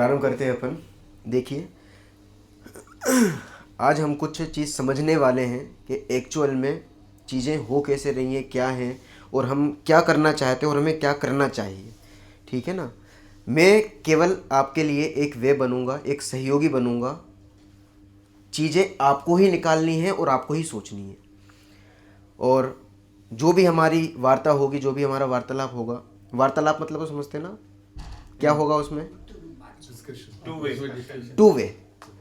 प्रारंभ करते हैं अपन। देखिए, आज हम कुछ चीज़ समझने वाले हैं कि एक्चुअल में चीज़ें हो कैसे रही हैं, क्या हैं, और हम क्या करना चाहते हैं और हमें क्या करना चाहिए। ठीक है ना। मैं केवल आपके लिए एक वे बनूंगा, एक सहयोगी बनूंगा। चीज़ें आपको ही निकालनी है और आपको ही सोचनी है। और जो भी हमारी वार्ता होगी, जो भी हमारा वार्तालाप होगा, वार्तालाप मतलब समझते ना क्या होगा उसमें? Two way.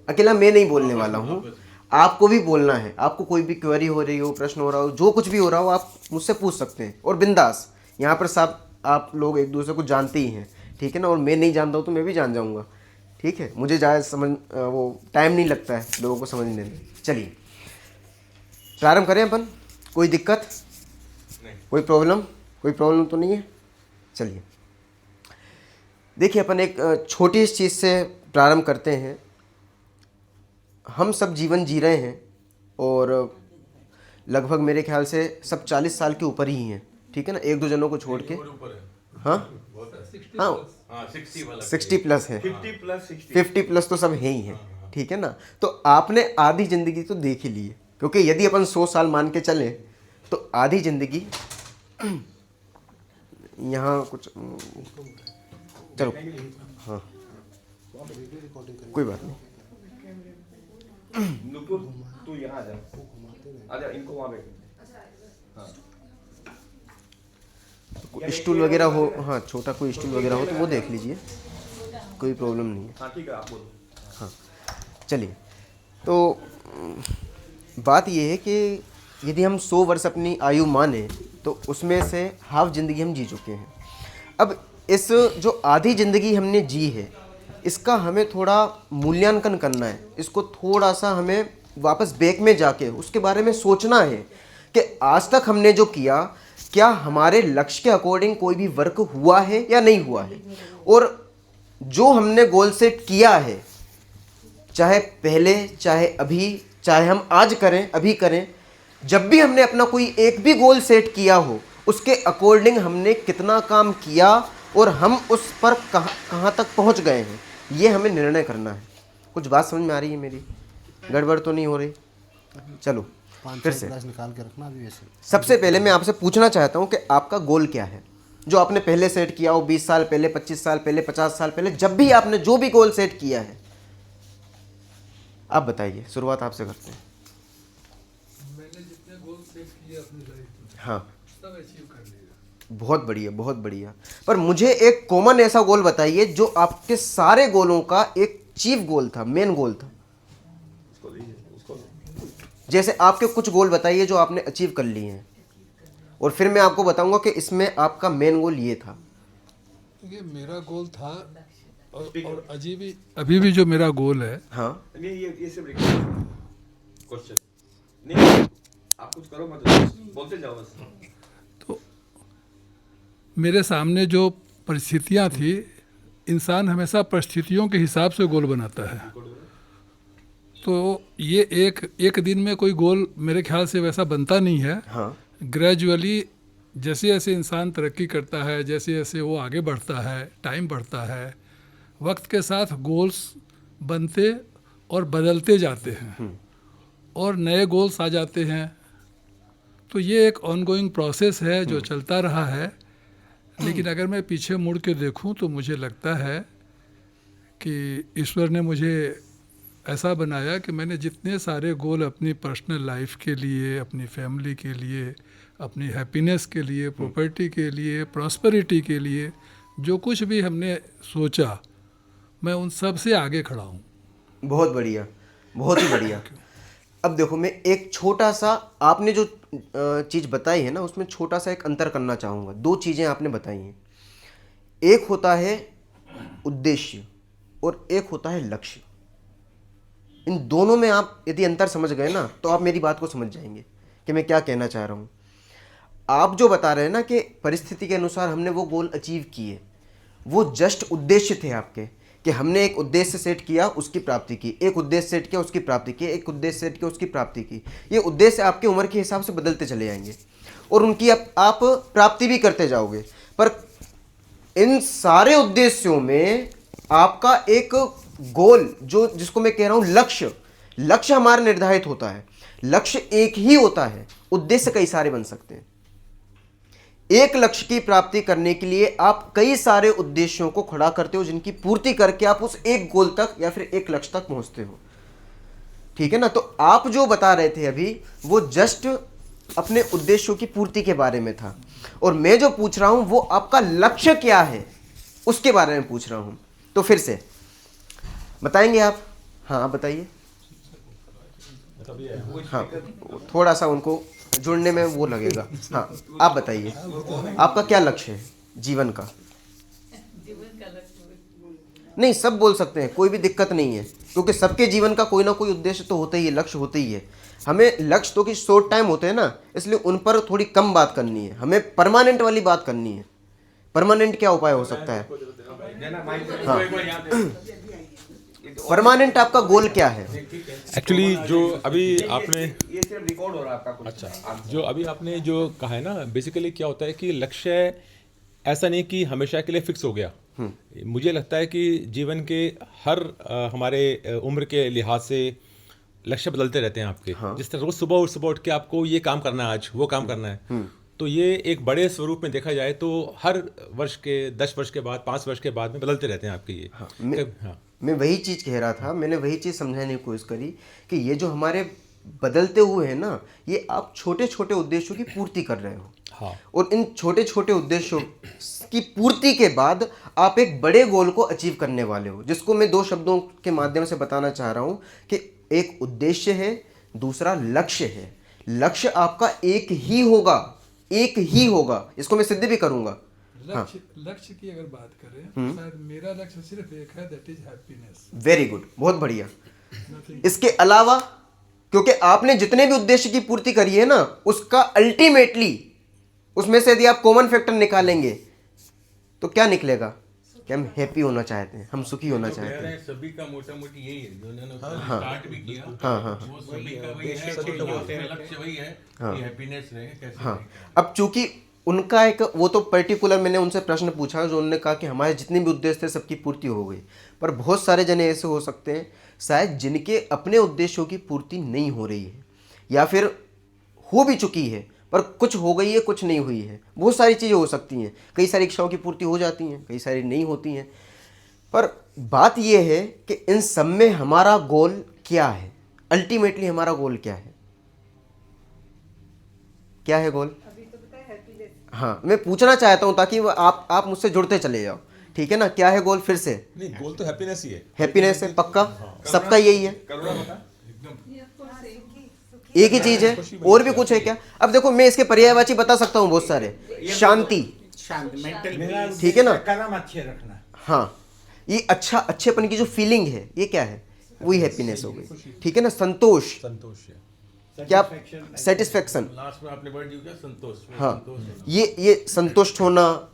अकेला मैं नहीं बोलने वाला हूँ, आपको भी बोलना है। आपको कोई भी क्वेरी हो रही हो, प्रश्न हो रहा हो, जो कुछ भी हो रहा हो, आप मुझसे पूछ सकते हैं। और बिंदास, यहाँ पर सब आप लोग एक दूसरे को जानते ही हैं, ठीक है ना। और मैं नहीं जानता हूँ तो मैं भी जान जाऊँगा, ठीक है। मुझे ज़्यादा समझ वो टाइम नहीं लगता है लोगों को समझने में। चलिए प्रारंभ करें अपन। कोई दिक्कत नहीं, कोई प्रॉब्लम तो नहीं है। चलिए देखिए, अपन एक छोटी सी चीज़ से प्रारंभ करते हैं। हम सब जीवन जी रहे हैं और लगभग मेरे ख्याल से सब 40 साल के ऊपर ही हैं, ठीक है ना, एक दो जनों को छोड़ के। हाँ हाँ, 60 प्लस है, 50 प्लस तो सब है ही हैं, ठीक है ना। तो आपने आधी ज़िंदगी तो देख ही ली है, क्योंकि यदि अपन 100 साल मान के चलें तो आधी ज़िंदगी यहाँ कुछ चलो, हाँ कोई बात नहीं। नुपुर तू यहाँ आ जा, इनको वहाँ बैठ। कोई स्टूल वगैरह हो, हाँ छोटा कोई स्टूल वगैरह हो तो वो देख लीजिए, कोई प्रॉब्लम नहीं है। हाँ ठीक है, आप बोलो। हाँ चलिए, तो बात ये है कि यदि हम 100 वर्ष अपनी आयु माने तो उसमें से हाफ ज़िंदगी हम जी चुके हैं। अब इस जो आधी ज़िंदगी हमने जी है, इसका हमें थोड़ा मूल्यांकन करना है। इसको थोड़ा सा हमें वापस बैक में जाके उसके बारे में सोचना है कि आज तक हमने जो किया, क्या हमारे लक्ष्य के अकॉर्डिंग कोई भी वर्क हुआ है या नहीं हुआ है। और जो हमने गोल सेट किया है, चाहे पहले, चाहे अभी, चाहे हम आज करें, अभी करें, जब भी हमने अपना कोई एक भी गोल सेट किया हो, उसके अकॉर्डिंग हमने कितना काम किया और हम उस पर कहाँ तक पहुँच गए हैं, ये हमें निर्णय करना है। कुछ बात समझ में आ रही है मेरी? गड़बड़ तो नहीं हो रही? चलो फिर से निकाल के रखना अभी। वैसे सबसे पहले मैं आपसे पूछना चाहता हूँ कि आपका गोल क्या है, जो आपने पहले सेट किया हो, 20 साल पहले, 25 साल पहले, 50 साल पहले, जब भी आपने जो भी गोल सेट किया है, आप बताइए। शुरुआत आपसे करते हैं। मैंने जितने गोल सेट किए अपनी लाइफ में, हाँ, सब अचीव कर लिया। बहुत बढ़िया, बहुत बढ़िया। पर मुझे एक कॉमन ऐसा गोल बताइए जो आपके सारे गोलों का एक चीफ गोल था, मेन गोल था। जैसे आपके कुछ गोल बताइए जो आपने अचीव कर लिए हैं, और फिर मैं आपको बताऊंगा कि इसमें आपका मेन गोल ये था। ये मेरा गोल था और अभी भी जो मेरा गोल है। हाँ नहीं, ये सिर्फ क्वेश्चन नहीं, आप कुछ करो मत, बोलते जाओ बस। तो मेरे सामने जो परिस्थितियाँ थी, इंसान हमेशा परिस्थितियों के हिसाब से गोल बनाता है। तो ये एक दिन में कोई गोल मेरे ख्याल से वैसा बनता नहीं है। हाँ ग्रेजुअली जैसे जैसे इंसान तरक्की करता है, जैसे जैसे वो आगे बढ़ता है, टाइम बढ़ता है, वक्त के साथ गोल्स बनते और बदलते जाते हैं और नए गोल्स आ जाते हैं। तो ये एक ऑनगोइंग प्रोसेस है जो चलता रहा है। लेकिन अगर मैं पीछे मुड़ के देखूं तो मुझे लगता है कि ईश्वर ने मुझे ऐसा बनाया कि मैंने जितने सारे गोल अपनी पर्सनल लाइफ के लिए, अपनी फैमिली के लिए, अपनी हैप्पीनेस के लिए, प्रॉपर्टी के लिए, प्रॉस्पेरिटी के लिए, जो कुछ भी हमने सोचा, मैं उन सब से आगे खड़ा हूँ। बहुत बढ़िया, बहुत ही बढ़िया। अब देखो, मैं एक छोटा सा, आपने जो चीज़ बताई है ना, उसमें छोटा सा एक अंतर करना चाहूँगा। दो चीज़ें आपने बताई हैं, एक होता है उद्देश्य और एक होता है लक्ष्य। इन दोनों में आप यदि अंतर समझ गए ना, तो आप मेरी बात को समझ जाएंगे कि मैं क्या कहना चाह रहा हूँ। आप जो बता रहे हैं ना कि परिस्थिति के अनुसार हमने वो गोल अचीव किए, वो जस्ट उद्देश्य थे आपके, कि हमने एक उद्देश्य सेट किया, उसकी प्राप्ति की, एक उद्देश्य सेट किया, उसकी प्राप्ति की, एक उद्देश्य सेट किया, उसकी प्राप्ति की। ये उद्देश्य आपकी उम्र के हिसाब से बदलते चले जाएंगे और उनकी आप प्राप्ति भी करते जाओगे। पर इन सारे उद्देश्यों में आपका एक गोल, जो जिसको मैं कह रहा हूं लक्ष्य हमारा निर्धारित होता है। लक्ष्य एक ही होता है, उद्देश्य कई सारे बन सकते हैं। एक लक्ष्य की प्राप्ति करने के लिए आप कई सारे उद्देश्यों को खड़ा करते हो, जिनकी पूर्ति करके आप उस एक गोल तक या फिर एक लक्ष्य तक पहुंचते हो। ठीक है ना। तो आप जो बता रहे थे अभी, वो जस्ट अपने उद्देश्यों की पूर्ति के बारे में था, और मैं जो पूछ रहा हूं वो आपका लक्ष्य क्या है उसके बारे में पूछ रहा हूं। तो फिर से बताएंगे आप? हाँ, आप बताइए। हाँ, थोड़ा सा उनको जुड़ने में वो लगेगा। हाँ, आप बताइए, आपका क्या लक्ष्य है जीवन का? नहीं, सब बोल सकते हैं, कोई भी दिक्कत नहीं है, क्योंकि सबके जीवन का कोई ना कोई उद्देश्य तो होता ही है, लक्ष्य होते ही है। हमें लक्ष्य तो कि शॉर्ट टाइम होते हैं ना, इसलिए उन पर थोड़ी कम बात करनी है, हमें परमानेंट वाली बात करनी है। परमानेंट क्या उपाय हो सकता है? हाँ, परमानेंट आपका गोल क्या है? एक्चुअली जो अभी आपने ये सिर्फ रिकॉर्ड हो रहा है आपका कुछ। अच्छा, जो अभी आपने जो कहा है ना, बेसिकली क्या होता है कि लक्ष्य ऐसा नहीं कि हमेशा के लिए फिक्स हो गया। मुझे लगता है कि जीवन के हर हमारे उम्र के लिहाज से लक्ष्य बदलते रहते हैं आपके। जिस तरह रोज सुबह उठ के आपको ये काम करना है, आज वो काम करना है, तो ये एक बड़े स्वरूप में देखा जाए तो हर वर्ष के 10 वर्ष के बाद 5 वर्ष के बाद में बदलते रहते हैं आपके ये। मैं वही चीज़ कह रहा था, मैंने वही चीज़ समझाने की कोशिश करी कि ये जो हमारे बदलते हुए हैं ना, ये आप छोटे छोटे उद्देश्यों की पूर्ति कर रहे हो। हाँ। और इन छोटे छोटे उद्देश्यों की पूर्ति के बाद आप एक बड़े गोल को अचीव करने वाले हो, जिसको मैं 2 शब्दों के माध्यम से बताना चाह रहा हूँ कि एक उद्देश्य है, दूसरा लक्ष्य है। लक्ष्य आपका एक ही होगा, इसको मैं सिद्ध भी करूंगा। लक्ष्य की अगर बात करें तो शायद मेरा लक्ष्य सिर्फ एक है, that is happiness. Very good, बहुत बढ़िया। इसके अलावा, क्योंकि आपने जितने भी उद्देश्य की पूर्ति करी है ना, उसका अल्टीमेटली उसमें से यदि आप कॉमन फैक्टर निकालेंगे तो क्या निकलेगा कि हम हैप्पी होना चाहते हैं, हम सुखी होना चाहते हैं। सभी का मोटा मोटी यही है, जो उन्होंने स्टार्ट भी किया। वो सभी का वही है, लक्ष्य वही है कि हैप्पीनेस रहे, कैसे रहे। अब चूंकि उनका एक वो तो पर्टिकुलर, मैंने उनसे प्रश्न पूछा जो उन्होंने कहा कि हमारे जितने भी उद्देश्य थे सबकी पूर्ति हो गई, पर बहुत सारे जने ऐसे हो सकते हैं शायद जिनके अपने उद्देश्यों की पूर्ति नहीं हो रही है, या फिर हो भी चुकी है पर कुछ हो गई है, कुछ नहीं हुई है। बहुत सारी चीज़ें हो सकती हैं, कई सारी इच्छाओं की पूर्ति हो जाती हैं, कई सारी नहीं होती हैं। पर बात यह है कि इन सब में हमारा गोल क्या है, अल्टीमेटली हमारा गोल क्या है? क्या है गोल? हाँ, मैं पूछना चाहता हूं ताकि आप मुझसे जुड़ते चले जाओ। ठीक है ना? क्या है गोल? फिर से नहीं, गोल तो हैप्पीनेस ही है। हैप्पीनेस है, पक्का सबका यही है, एक ही चीज है। और भी कुछ है क्या? अब देखो, मैं इसके पर्यायवाची बता सकता हूँ बहुत सारे। शांति, ठीक है ना? कदम अच्छे रखना। हाँ, ये अच्छेपन की जो फीलिंग है, ये क्या है? वही हैप्पीनेस हो गई। ठीक है ना? संतोष संतोष है। क्या? सेटिस्फेक्शन। लास्ट में आपने वर्ड यूज किया संतोष। हाँ, ये संतुष्ट होना,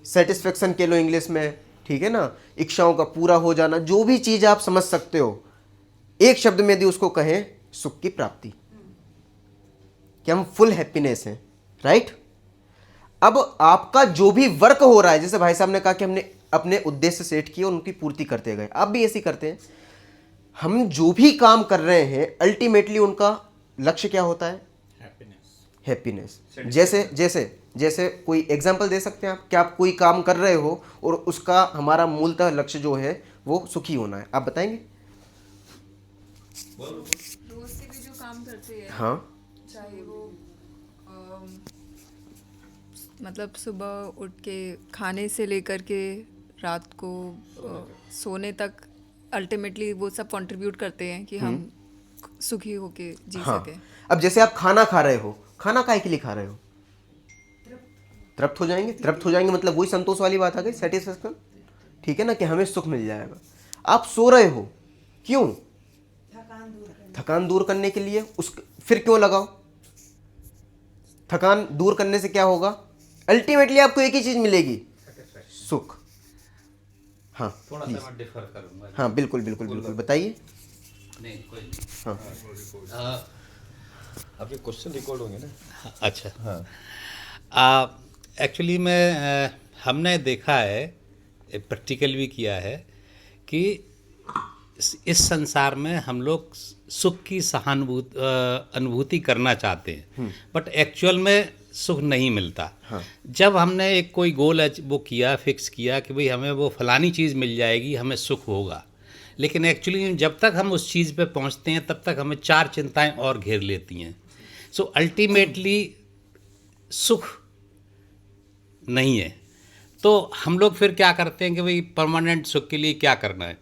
सेटिस्फेक्शन के लो इंग्लिश में। ठीक है ना? इच्छाओं का पूरा हो जाना, जो भी चीज आप समझ सकते हो, एक शब्द में यदि उसको कहें, सुख की प्राप्ति, कि हम फुल हैप्पीनेस हैं। राइट? अब आपका जो भी वर्क हो रहा है, जैसे भाई साहब ने कहा कि हमने अपने उद्देश्य सेट किए और उनकी पूर्ति करते गए, आप भी ऐसे करते हैं। हम जो भी काम कर रहे हैं, अल्टीमेटली उनका लक्ष्य क्या होता है? हैप्पीनेस। जैसे कोई एग्जांपल दे सकते हैं आप कि आप कोई काम कर रहे हो और उसका हमारा मूलतः लक्ष्य जो है वो सुखी होना है, आप बताएंगे? रोज के भी जो काम करते हैं, हाँ, चाहे वो मतलब सुबह उठ के खाने से लेकर के रात को सोने तक, अल्टीमेटली वो सब कंट्रीब्यूट करते हैं कि हम सुखी होके जी सकें। अब जैसे आप खाना खा रहे हो, खाना काहे के लिए खा रहे हो? तृप्त हो जाएंगे। तृप्त हो जाएंगे मतलब वही संतोष वाली बात आ गई, सेटिस्फेक्शन। ठीक है ना? कि हमें सुख मिल जाएगा। आप सो रहे हो, क्यों? थकान दूर करने के लिए। फिर क्यों लगाओ? थकान दूर करने से क्या होगा? अल्टीमेटली आपको एक ही चीज मिलेगी, सुख। हाँ, थोड़ा सा मैं डिफर करूंगा। हाँ, बिल्कुल बताइए। नहीं, कोई नहीं। हाँ, आपके क्वेश्चन रिकॉर्ड होंगे ना? अच्छा, हाँ। एक्चुअली में हमने देखा है, प्रैक्टिकल भी किया है कि इस संसार में हम लोग सुख की अनुभूति करना चाहते हैं, बट एक्चुअल में सुख नहीं मिलता। जब हमने एक कोई गोल वो किया, फिक्स किया कि भाई हमें वो फलानी चीज़ मिल जाएगी, हमें सुख होगा, लेकिन एक्चुअली जब तक हम उस चीज़ पे पहुंचते हैं तब तक हमें 4 चिंताएं और घेर लेती हैं। सो अल्टीमेटली सुख नहीं है। तो हम लोग फिर क्या करते हैं कि भाई परमानेंट सुख के लिए क्या करना है,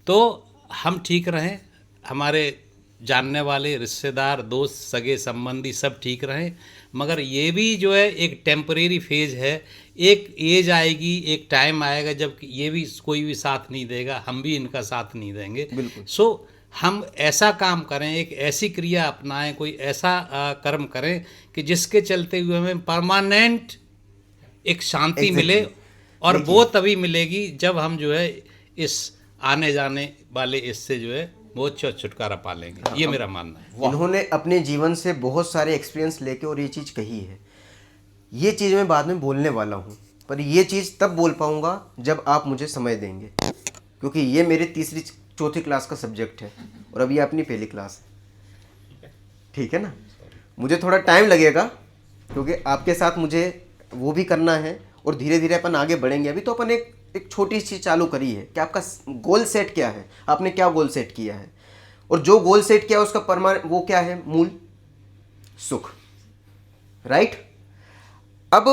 तो हम ठीक रहें, हमारे जानने वाले रिश्तेदार, दोस्त, सगे संबंधी सब ठीक रहें, मगर ये भी जो है एक टेम्परेरी फेज है। एक एज आएगी, एक टाइम आएगा जब ये भी कोई भी साथ नहीं देगा, हम भी इनका साथ नहीं देंगे। सो हम ऐसा काम करें, एक ऐसी क्रिया अपनाएं, कोई ऐसा कर्म करें कि जिसके चलते हुए हमें परमानेंट एक शांति मिले, और वो तभी मिलेगी जब हम जो है इस आने जाने वाले इससे जो है वो छुटकारा पा लेंगे। ये मेरा मानना है। इन्होंने अपने जीवन से बहुत सारे एक्सपीरियंस लेके और ये चीज़ कही है। ये चीज़ मैं बाद में बोलने वाला हूँ, पर ये चीज़ तब बोल पाऊँगा जब आप मुझे समय देंगे, क्योंकि ये मेरे तीसरी चौथी क्लास का सब्जेक्ट है और अभी अपनी पहली क्लास है। ठीक है ना? मुझे थोड़ा टाइम लगेगा क्योंकि आपके साथ मुझे वो भी करना है और धीरे धीरे अपन आगे बढ़ेंगे। अभी तो अपन एक छोटी सी चालू करी है कि आपका गोल सेट क्या है, आपने क्या गोल सेट किया है, और जो गोल सेट किया उसका वो क्या है, मूल सुख। राइट? अब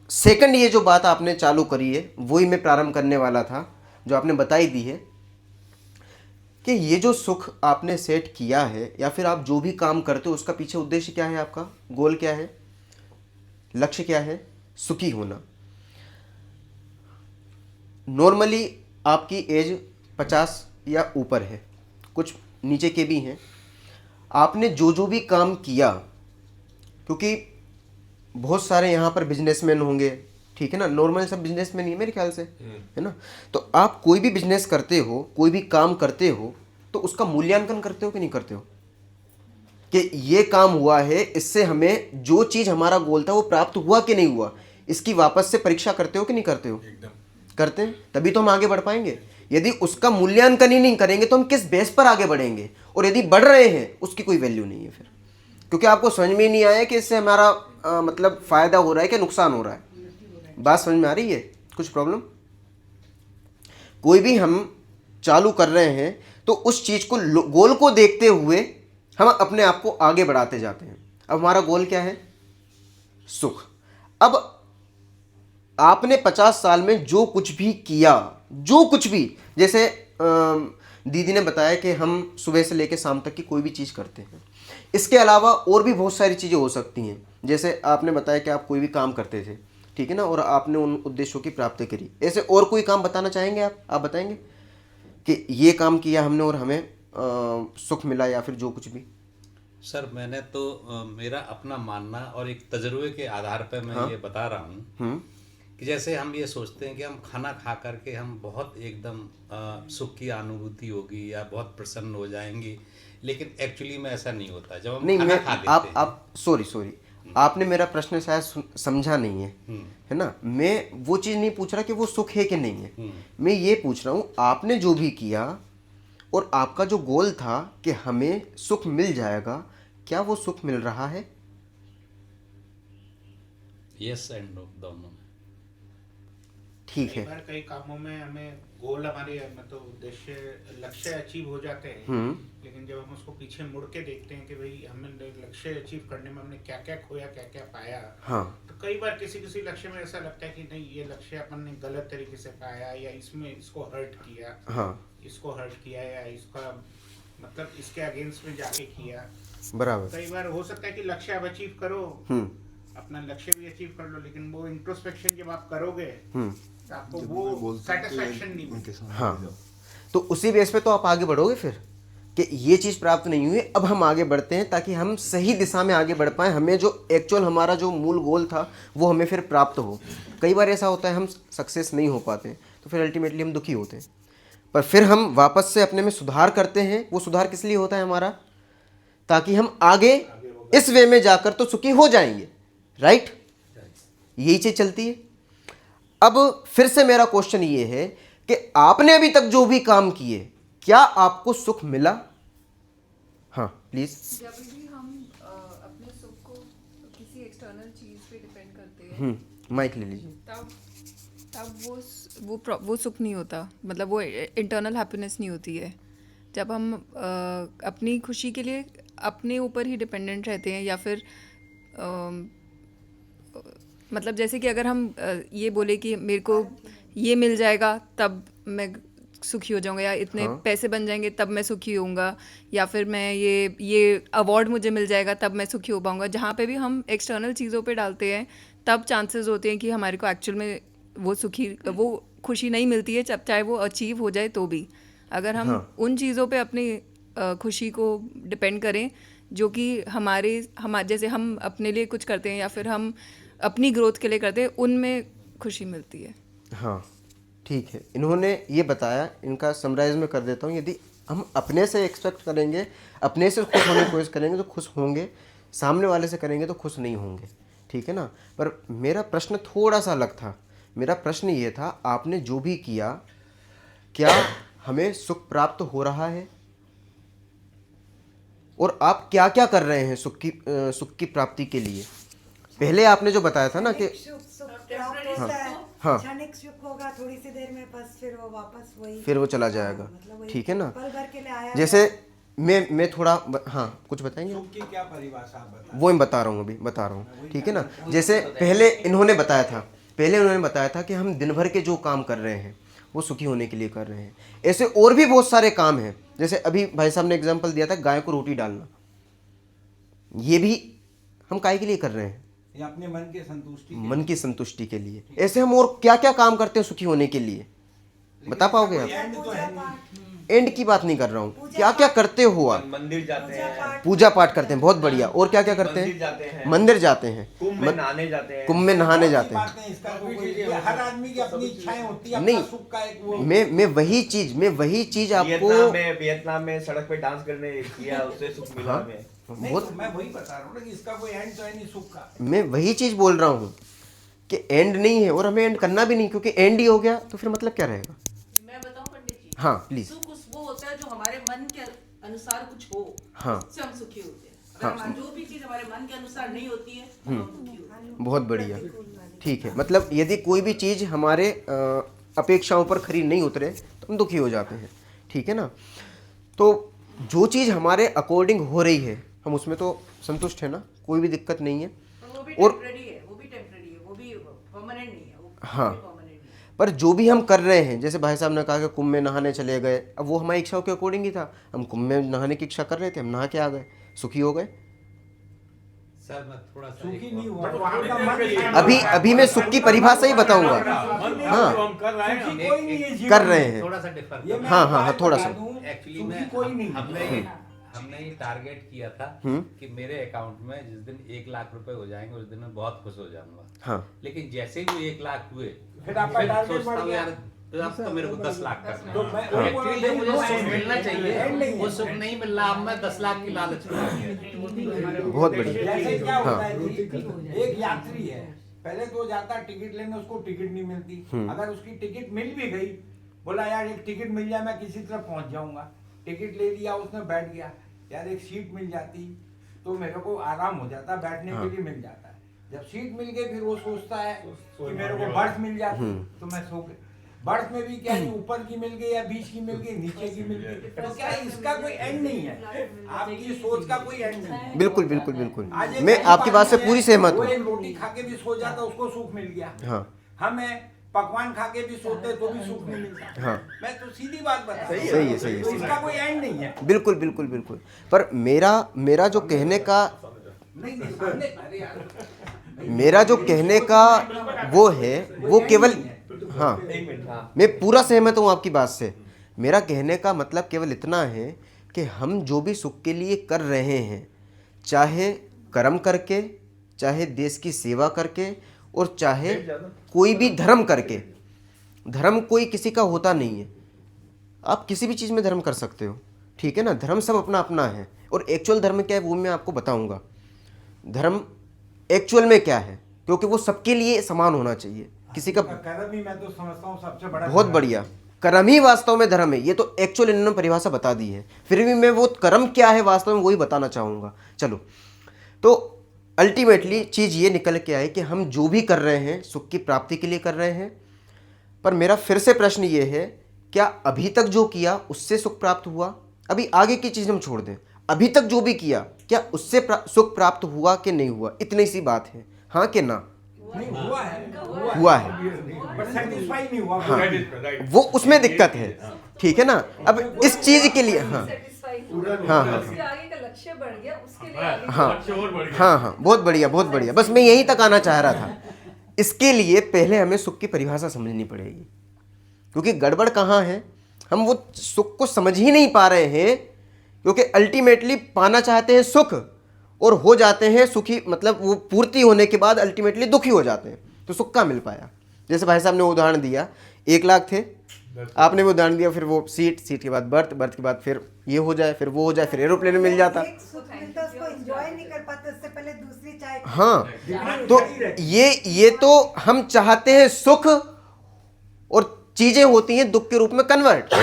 सेकंड ये जो बात आपने चालू करी है वही मैं प्रारंभ करने वाला था, जो आपने बताई दी है कि ये जो सुख आपने सेट किया है या फिर आप जो भी काम करते हो उसका पीछे उद्देश्य क्या है, आपका गोल क्या है, लक्ष्य क्या है, सुखी होना। नॉर्मली आपकी एज 50 या ऊपर है, कुछ नीचे के भी हैं। आपने जो भी काम किया, क्योंकि बहुत सारे यहाँ पर बिजनेसमैन होंगे, ठीक है ना, नॉर्मल सब बिजनेसमैन ही है मेरे ख्याल से, है ना। तो आप कोई भी बिजनेस करते हो, कोई भी काम करते हो, तो उसका मूल्यांकन करते हो कि नहीं करते हो, कि ये काम हुआ है, इससे हमें जो चीज़ हमारा गोल था वो प्राप्त हुआ कि नहीं हुआ, इसकी वापस से परीक्षा करते हो कि नहीं करते हो? करते हैं, तभी तो हम आगे बढ़ पाएंगे। यदि उसका मूल्यांकन ही नहीं करेंगे तो हम किस बेस पर आगे बढ़ेंगे, और यदि बढ़ रहे हैं उसकी कोई वैल्यू नहीं है फिर, क्योंकि आपको समझ में ही नहीं आया कि इससे हमारा मतलब फ़ायदा हो रहा है कि नुकसान हो रहा है। बात समझ में आ रही है? कुछ प्रॉब्लम? कोई भी हम चालू कर रहे हैं तो उस चीज़ को, गोल को देखते हुए हम अपने आप को आगे बढ़ाते जाते हैं। अब हमारा गोल क्या है? सुख। अब आपने 50 साल में जो कुछ भी किया, जो कुछ भी, जैसे दीदी ने बताया कि हम सुबह से लेकर शाम तक की कोई भी चीज़ करते हैं, इसके अलावा और भी बहुत सारी चीज़ें हो सकती हैं। जैसे आपने बताया कि आप कोई भी काम करते थे, ठीक है ना, और आपने उन उद्देश्यों की प्राप्ति करी। ऐसे और कोई काम बताना चाहेंगे आप बताएंगे कि ये काम किया हमने और हमें सुख मिला, या फिर जो कुछ भी? सर मैंने तो मेरा अपना मानना और एक तजुर्बे के आधार पर मैं ये बता रहा हूँ कि जैसे हम ये सोचते हैं कि हम खाना खा करके हम बहुत एकदम सुख की अनुभूति होगी या बहुत प्रसन्न हो जाएंगे, लेकिन एक्चुअली में ऐसा नहीं होता। जब हम खाना खा लेते हैं, आप सॉरी आपने मेरा प्रश्न शायद समझा नहीं है, है ना। मैं वो चीज़ नहीं पूछ रहा कि वो सुख है कि नहीं है, मैं ये पूछ रहा हूँ आपने जो भी किया और आपका जो गोल था कि हमें सुख मिल जाएगा, क्या वो सुख मिल रहा है? यस एंड नो, दोनों। ठीक है। कई कामों में हमें गोल, हमारे मतलब उद्देश्य, लक्ष्य अचीव हो जाते हैं, लेकिन जब हम उसको पीछे मुड़ के देखते हैं कि भाई हमने लक्ष्य अचीव करने में हमने क्या क्या खोया, क्या क्या पाया, हाँ, तो कई बार किसी लक्ष्य में ऐसा लगता है कि नहीं, ये लक्ष्य अपन ने गलत तरीके से पाया, या इसमें इसको हर्ट किया, हाँ, इसको हर्ट किया, या इसका मतलब इसके अगेंस्ट में जाके किया। बराबर। कई बार हो सकता है कि लक्ष्य आप अचीव करो, अपना लक्ष्य भी अचीव कर लो, लेकिन वो इंट्रोस्पेक्शन जब आप करोगे तो आपको वो सेटिस्फैक्शन नहीं मिलेगी। हाँ, तो उसी बेस पे तो आप आगे बढ़ोगे फिर, कि ये चीज़ प्राप्त नहीं हुई, अब हम आगे बढ़ते हैं ताकि हम सही दिशा में आगे बढ़ पाएँ, हमें जो एक्चुअल हमारा जो मूल गोल था वो हमें फिर प्राप्त हो। कई बार ऐसा होता है हम सक्सेस नहीं हो पाते तो फिर अल्टीमेटली हम दुखी होते हैं, पर फिर हम वापस से अपने में सुधार करते हैं। वो सुधार किस लिए होता है हमारा? ताकि हम आगे इस वे में जाकर तो सुखी हो जाएंगे। राइट? यही चीज़ चलती है। अब फिर से मेरा क्वेश्चन ये है कि आपने अभी तक जो भी काम किए, क्या आपको सुख मिला? हाँ प्लीज। जब भी हम अपने सुख को किसी एक्सटर्नल चीज पे डिपेंड करते हैं, माइक ले लीजिए। तब वो सुख नहीं होता, मतलब वो इंटरनल हैप्पीनेस नहीं होती है। जब हम अपनी खुशी के लिए अपने ऊपर ही डिपेंडेंट रहते हैं, या फिर मतलब जैसे कि अगर हम ये बोले कि मेरे को ये मिल जाएगा तब मैं सुखी हो जाऊंगा, या इतने पैसे बन जाएंगे तब मैं सुखी होऊंगा, या फिर मैं ये अवार्ड मुझे मिल जाएगा तब मैं सुखी हो पाऊंगा। जहाँ पे भी हम एक्सटर्नल चीज़ों पे डालते हैं तब चांसेस होते हैं कि हमारे को एक्चुअल में वो खुशी नहीं मिलती है, चाहे वो अचीव हो जाए तो भी। अगर हम उन चीज़ों पे अपनी खुशी को डिपेंड करें जो कि हमारे जैसे हम अपने लिए कुछ करते हैं या फिर हम अपनी ग्रोथ के लिए करते हैं, उनमें खुशी मिलती है। हाँ ठीक है, इन्होंने ये बताया, इनका समराइज में कर देता हूँ। यदि हम अपने से एक्सपेक्ट करेंगे, अपने से खुश होने की कोशिश करेंगे तो खुश होंगे, सामने वाले से करेंगे तो खुश नहीं होंगे, ठीक है ना। पर मेरा प्रश्न थोड़ा सा अलग था। मेरा प्रश्न ये था, आपने जो भी किया, क्या हमें सुख प्राप्त हो रहा है? और आप क्या क्या कर रहे हैं सुख की प्राप्ति के लिए? पहले आपने जो बताया था ना कि हाँ क्षणिक सुख होगा थोड़ी सी देर में, बस फिर वो वापस वही, फिर वो चला जाएगा, मतलब वही ठीक है ना। पल भर के लिए आया। जैसे मैं थोड़ा हाँ कुछ बताएंगे? सुख की क्या परिभाषा आप बता? वो मैं बता रहा हूँ, अभी बता रहा हूँ, ठीक है ना। जैसे पहले इन्होंने बताया था कि हम दिन भर के जो काम कर रहे हैं वो सुखी होने के लिए कर रहे हैं। ऐसे और भी बहुत सारे काम हैं, जैसे अभी भाई साहब ने एग्जांपल दिया था गाय को रोटी डालना, ये भी हम काय के लिए कर रहे हैं? ये अपने मन की संतुष्टि के लिए। ऐसे हम और क्या क्या काम करते हैं सुखी होने के लिए, बता पाओगे आप? एंड की बात नहीं कर रहा हूँ, क्या क्या करते हो आप? मंदिर जाते हैं, पूजा पाठ करते हैं, बहुत बढ़िया। और क्या क्या करते हैं? मंदिर जाते हैं, कुंभ में नहाने जाते हैं। कुंभ में नहाने जाते हैं। हर आदमी की अपनी इच्छाएं होती है, नहीं, अपना सुख का एक वो। मैं वही चीज आपको वियतनाम में सड़क पे डांस करने किया, उससे सुख मिला हमें। बहुत, मैं वही बता रहा हूँ ना कि इसका कोई एंड तो है नहीं सुख का। मैं वही चीज बोल रहा हूँ कि एंड नहीं है, और हमें एंड करना भी नहीं, क्योंकि एंड ही हो गया तो फिर मतलब क्या रहेगा? मैं बताऊं पंडित जी? हाँ प्लीज। सुख वो होता है जो हमारे मन के अनुसार कुछ हो, हाँ, उससे हम सुखी होते हैं। अगर हमारा जो भी चीज हमारे मन के अनुसार नहीं होती है तो हम दुखी होते हैं। बहुत बढ़िया, ठीक है। मतलब यदि कोई भी चीज हमारे अपेक्षाओं पर खरी नहीं उतरे तो हम दुखी हो जाते हैं, ठीक है ना। तो जो चीज हमारे अकॉर्डिंग हो रही है हम उसमें तो संतुष्ट है ना, कोई भी दिक्कत नहीं है। पर वो भी और टेम्परेरी है, वो भी परमानेंट नहीं है। हाँ, पर जो भी हम कर रहे हैं, जैसे भाई साहब ने कहा कि कुंभ में नहाने चले गए, अब वो हमारी इच्छाओं के अकॉर्डिंग ही था। हम कुंभ में नहाने की इच्छा कर रहे थे, हम नहा के आ गए, सुखी हो गए। सर मैं थोड़ा सा सुखी नहीं हुआ। अभी मैं सुख की परिभाषा ही बताऊंगा। हाँ कर रहे हैं, थोड़ा सा डिफर ये मैं हाँ, आपको हाँ, आज थोड़ा बता सा। दूं, एक्चुअली सुखी में कोई नहीं। हमने ये टारगेट किया था कि मेरे अकाउंट में जिस दिन 1 लाख रुपए हो जाएंगे उस दिन मैं बहुत खुश हो जाऊंगा। हाँ, लेकिन जैसे ही वो 1 लाख हुए फिर आपका टारगेट सोचता बढ़ हूँ गया। यार तो अब तो मेरे को 10 लाख करना तो मैं है। वो एक्चुअली मुझे सुख एंड मिलना एंड चाहिए, नहीं वो है। सुख नहीं मिल रहा। अब मैं 10 लाख की लालच में आ गया। बहुत बढ़िया। जैसे क्या हाँ, होता है जी, एक यात्री है, पहले तो जाता टिकट लेने, उसको टिकट नहीं मिलती। अगर उसकी टिकट मिल भी गई, बोला यार एक टिकट मिल जाए मैं किसी तरह पहुंच जाऊंगा, टिकट ले लिया, उसने बैठ गया, यार एक सीट मिल जाती तो मेरे को आराम हो जाता, बैठने के लिए मिल जाता है। जब सीट मिल गई फिर वो सोचता है कि मेरे को बर्थ मिल जाती तो मैं सो गया। बर्थ में भी क्या है, ऊपर की मिल गई या बीच की मिल गई, नीचे की मिल गई, तो क्या है, इसका कोई एंड नहीं है। आपकी सोच का कोई एंड नहीं है। बिल्कुल बिल्कुल बिल्कुल, आज एक मैं ऐसी आपकी बात से पार्टी पूरी है, सहमत वो हूँ। एक रोटी खा के भी सो जाता, उसको सुख मिल गया। हाँ, हमें पकवान खा के भी सोते तो भी सुख नहीं मिलता। हाँ, मैं तो सीधी बात बता रहा हूं। सही है, सही है, तो सही इसका कोई एंड नहीं है। बिल्कुल बिल्कुल बिल्कुल। पर मेरा जो कहने का नहीं अरे यार, मेरा जो कहने का वो है, वो केवल, हाँ मैं पूरा सहमत हूँ आपकी बात से। मेरा कहने का मतलब केवल इतना है कि हम जो भी सुख के लिए कर रहे हैं, चाहे कर्म करके, चाहे देश की सेवा करके, और चाहे कोई भी धर्म करके। धर्म कोई किसी का होता नहीं है, आप किसी भी चीज़ में धर्म कर सकते हो, ठीक है ना। धर्म सब अपना अपना है, और एक्चुअल धर्म क्या है वो मैं आपको बताऊंगा। धर्म एक्चुअल में क्या है, क्योंकि वो सबके लिए समान होना चाहिए। किसी का कर्म ही मैं तो समझता हूँ सबसे बड़ा। बहुत बढ़िया, कर्म ही वास्तव में धर्म है, ये तो एक्चुअल इन्होंने परिभाषा बता दी है, फिर भी मैं वो कर्म क्या है वास्तव में वही बताना चाहूँगा। चलो, तो अल्टीमेटली चीज़ ये निकल के आए कि हम जो भी कर रहे हैं सुख की प्राप्ति के लिए कर रहे हैं। पर मेरा फिर से प्रश्न ये है, क्या अभी तक जो किया उससे सुख प्राप्त हुआ? अभी आगे की चीज़ हम छोड़ दें, अभी तक जो भी किया क्या उससे सुख प्राप्त हुआ कि नहीं हुआ? इतनी सी बात है, हाँ कि ना? नहीं हुआ है, हुआ है, पर सेटिस्फाई नहीं हुआ। हाँ, वो उसमें दिक्कत है, ठीक है ना। अब इस चीज़ के लिए हाँ हाँ हाँ उसके आगे का लक्ष्य बढ़ गया, उसके लिए आगे हाँ हाँ, बहुत बढ़िया बहुत बढ़िया, बस मैं यहीं तक आना चाह रहा था। इसके लिए पहले हमें सुख की परिभाषा समझनी पड़ेगी, क्योंकि गड़बड़ कहाँ है, हम वो सुख को समझ ही नहीं पा रहे हैं, क्योंकि अल्टीमेटली पाना चाहते हैं सुख और हो जाते हैं सुखी, मतलब वो पूर्ति होने के बाद अल्टीमेटली दुखी हो जाते हैं। तो सुख कहाँ मिल पाया? जैसे भाई साहब ने उदाहरण दिया, 1 लाख थे, आपने भी उदाहरण दिया, फिर वो सीट के बाद बर्थ के बाद फिर ये हो जाए, फिर वो हो जाए, फिर एरोप्लेन में मिल जाता। एक सुख मिलता है, उसको एंजॉय नहीं कर पाते, उससे पहले दूसरी चाय हाँ, तो ये तो हम चाहते हैं सुख और चीजें होती हैं दुख के रूप में कन्वर्ट।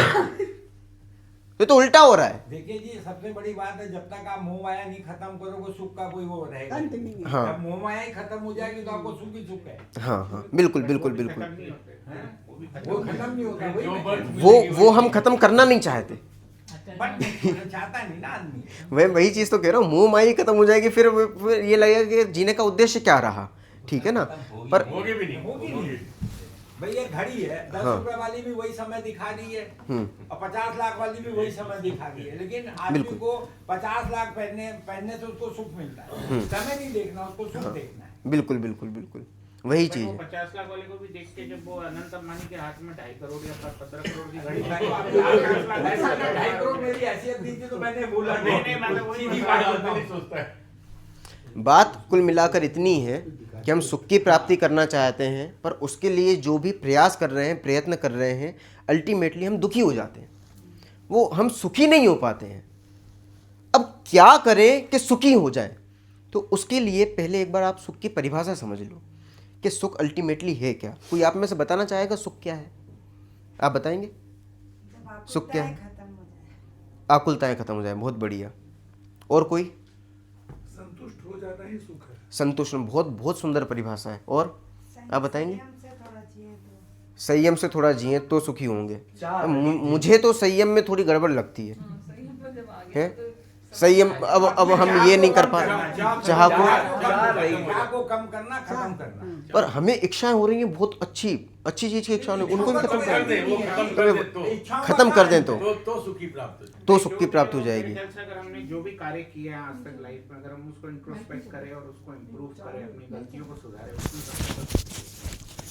ये तो उल्टा हो रहा है। देखिए जी, सबसे बड़ी बात है, जब तक आप मोह माया नहीं खत्म करोगे सुख का कोई वो रहेगा नहीं। हाँ। जब मोह माया ही खत्म हो जाएगी तो आपको सुख ही सुख है। हाँ हाँ, बिल्कुल बिल्कुल बिल्कुल, वो खत्म नहीं होता, वही वो हम खत्म करना नहीं चाहते। बट चाहता नहीं ना आदमी। मैं वही चीज़ तो कह रहा हूँ, मुंह माई खत्म हो जाएगी, फिर ये लगेगा कि जीने का उद्देश्य क्या रहा, ठीक है ना। पर होगी नहीं। भाई ये घड़ी है, 10 हाँ। रुपए वाली भी वही समय दिखा रही है और 50 लाख वाली भी वही समय दिखा रही है, लेकिन आदमी बिल्कुल। को 50 लाख पहनने से उसको सुख मिलता है, समय नहीं देखना, उसको सुख देखना है। बिल्कुल बिल्कुल बिल्कुल वही चीज़ है। 50 लाख वाले को भी देख के जब वो अनंत अंबानी के हाथ में 2.5 करोड़ या 15 करोड़ की घड़ी ऐसा 2.5 करोड़ मेरी हैसियत दी थी तो मैंने बोला नहीं, मतलब वही सीधी बात होता है। बात कुल मिलाकर इतनी है कि हम सुख की प्राप्ति करना चाहते हैं, पर उसके लिए जो भी प्रयास कर रहे हैं, प्रयत्न कर रहे हैं, अल्टीमेटली हम दुखी हो जाते हैं, वो हम सुखी नहीं हो पाते हैं। अब क्या करें कि सुखी हो जाए? तो उसके लिए पहले एक बार आप सुख की परिभाषा समझ लो कि सुख अल्टीमेटली है क्या। कोई आप में से बताना चाहेगा सुख क्या है? आप बताएंगे सुख क्या है? खत्म हो जाए, आकुलताएं खत्म हो जाए, बहुत बढ़िया। और कोई? संतुष्ट हो जाना ही सुख है। संतुष्ट, बहुत बहुत सुंदर परिभाषा है। और आप बताएंगे? संयम से थोड़ा जिए तो संयम से थोड़ा जिए तो सुखी होंगे। मुझे तो संयम में थोड़ी गड़बड़ लगती है, संयम। अब हम ये नहीं कर पा रहे, चाह को कम करना, खत्म करना। पर हमें इच्छाएं हो रही हैं बहुत अच्छी चीज की इच्छा, उनको भी खत्म कर दें, खत्म कर दें तो सुखी प्राप्त तो सुख की प्राप्त हो जाएगी। मेरे ख्याल से अगर हमने जो भी कार्य किए हैं आज तक लाइफ में, अगर हम उसको इंट्रोस्पेक्ट करें और उसको इम्प्रूव करें, अपनी गलतियों को सुधारें,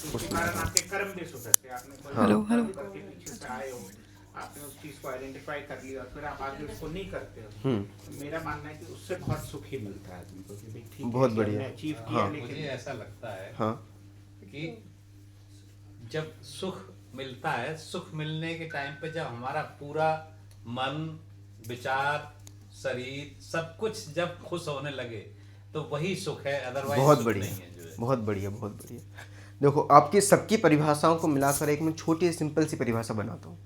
उसके कारण आपके कर्म भी सुधरते। आपने कोई करके पीछे से आए हो, आपने उस चीज को आइडेंटिफाई कर लिया और फिर आप आगे उसको नहीं करते हो, तो मेरा मानना है कि उससे बहुत सुख ही मिलता है आदमी को कि भाई ठीक है, बहुत बढ़िया। अचीव किया। हाँ। मुझे ऐसा लगता है हाँ कि जब सुख मिलता है, सुख मिलने के टाइम पे जब हमारा पूरा मन, विचार, शरीर सब कुछ जब खुश होने लगे तो वही सुख है, अदरवाइज बहुत सुख बढ़िया, नहीं है जो है। बहुत बढ़िया, बहुत बढ़िया। देखो, आपकी सबकी परिभाषाओं को मिलाकर एक मैं छोटी सिंपल सी परिभाषा बनाता हूँ।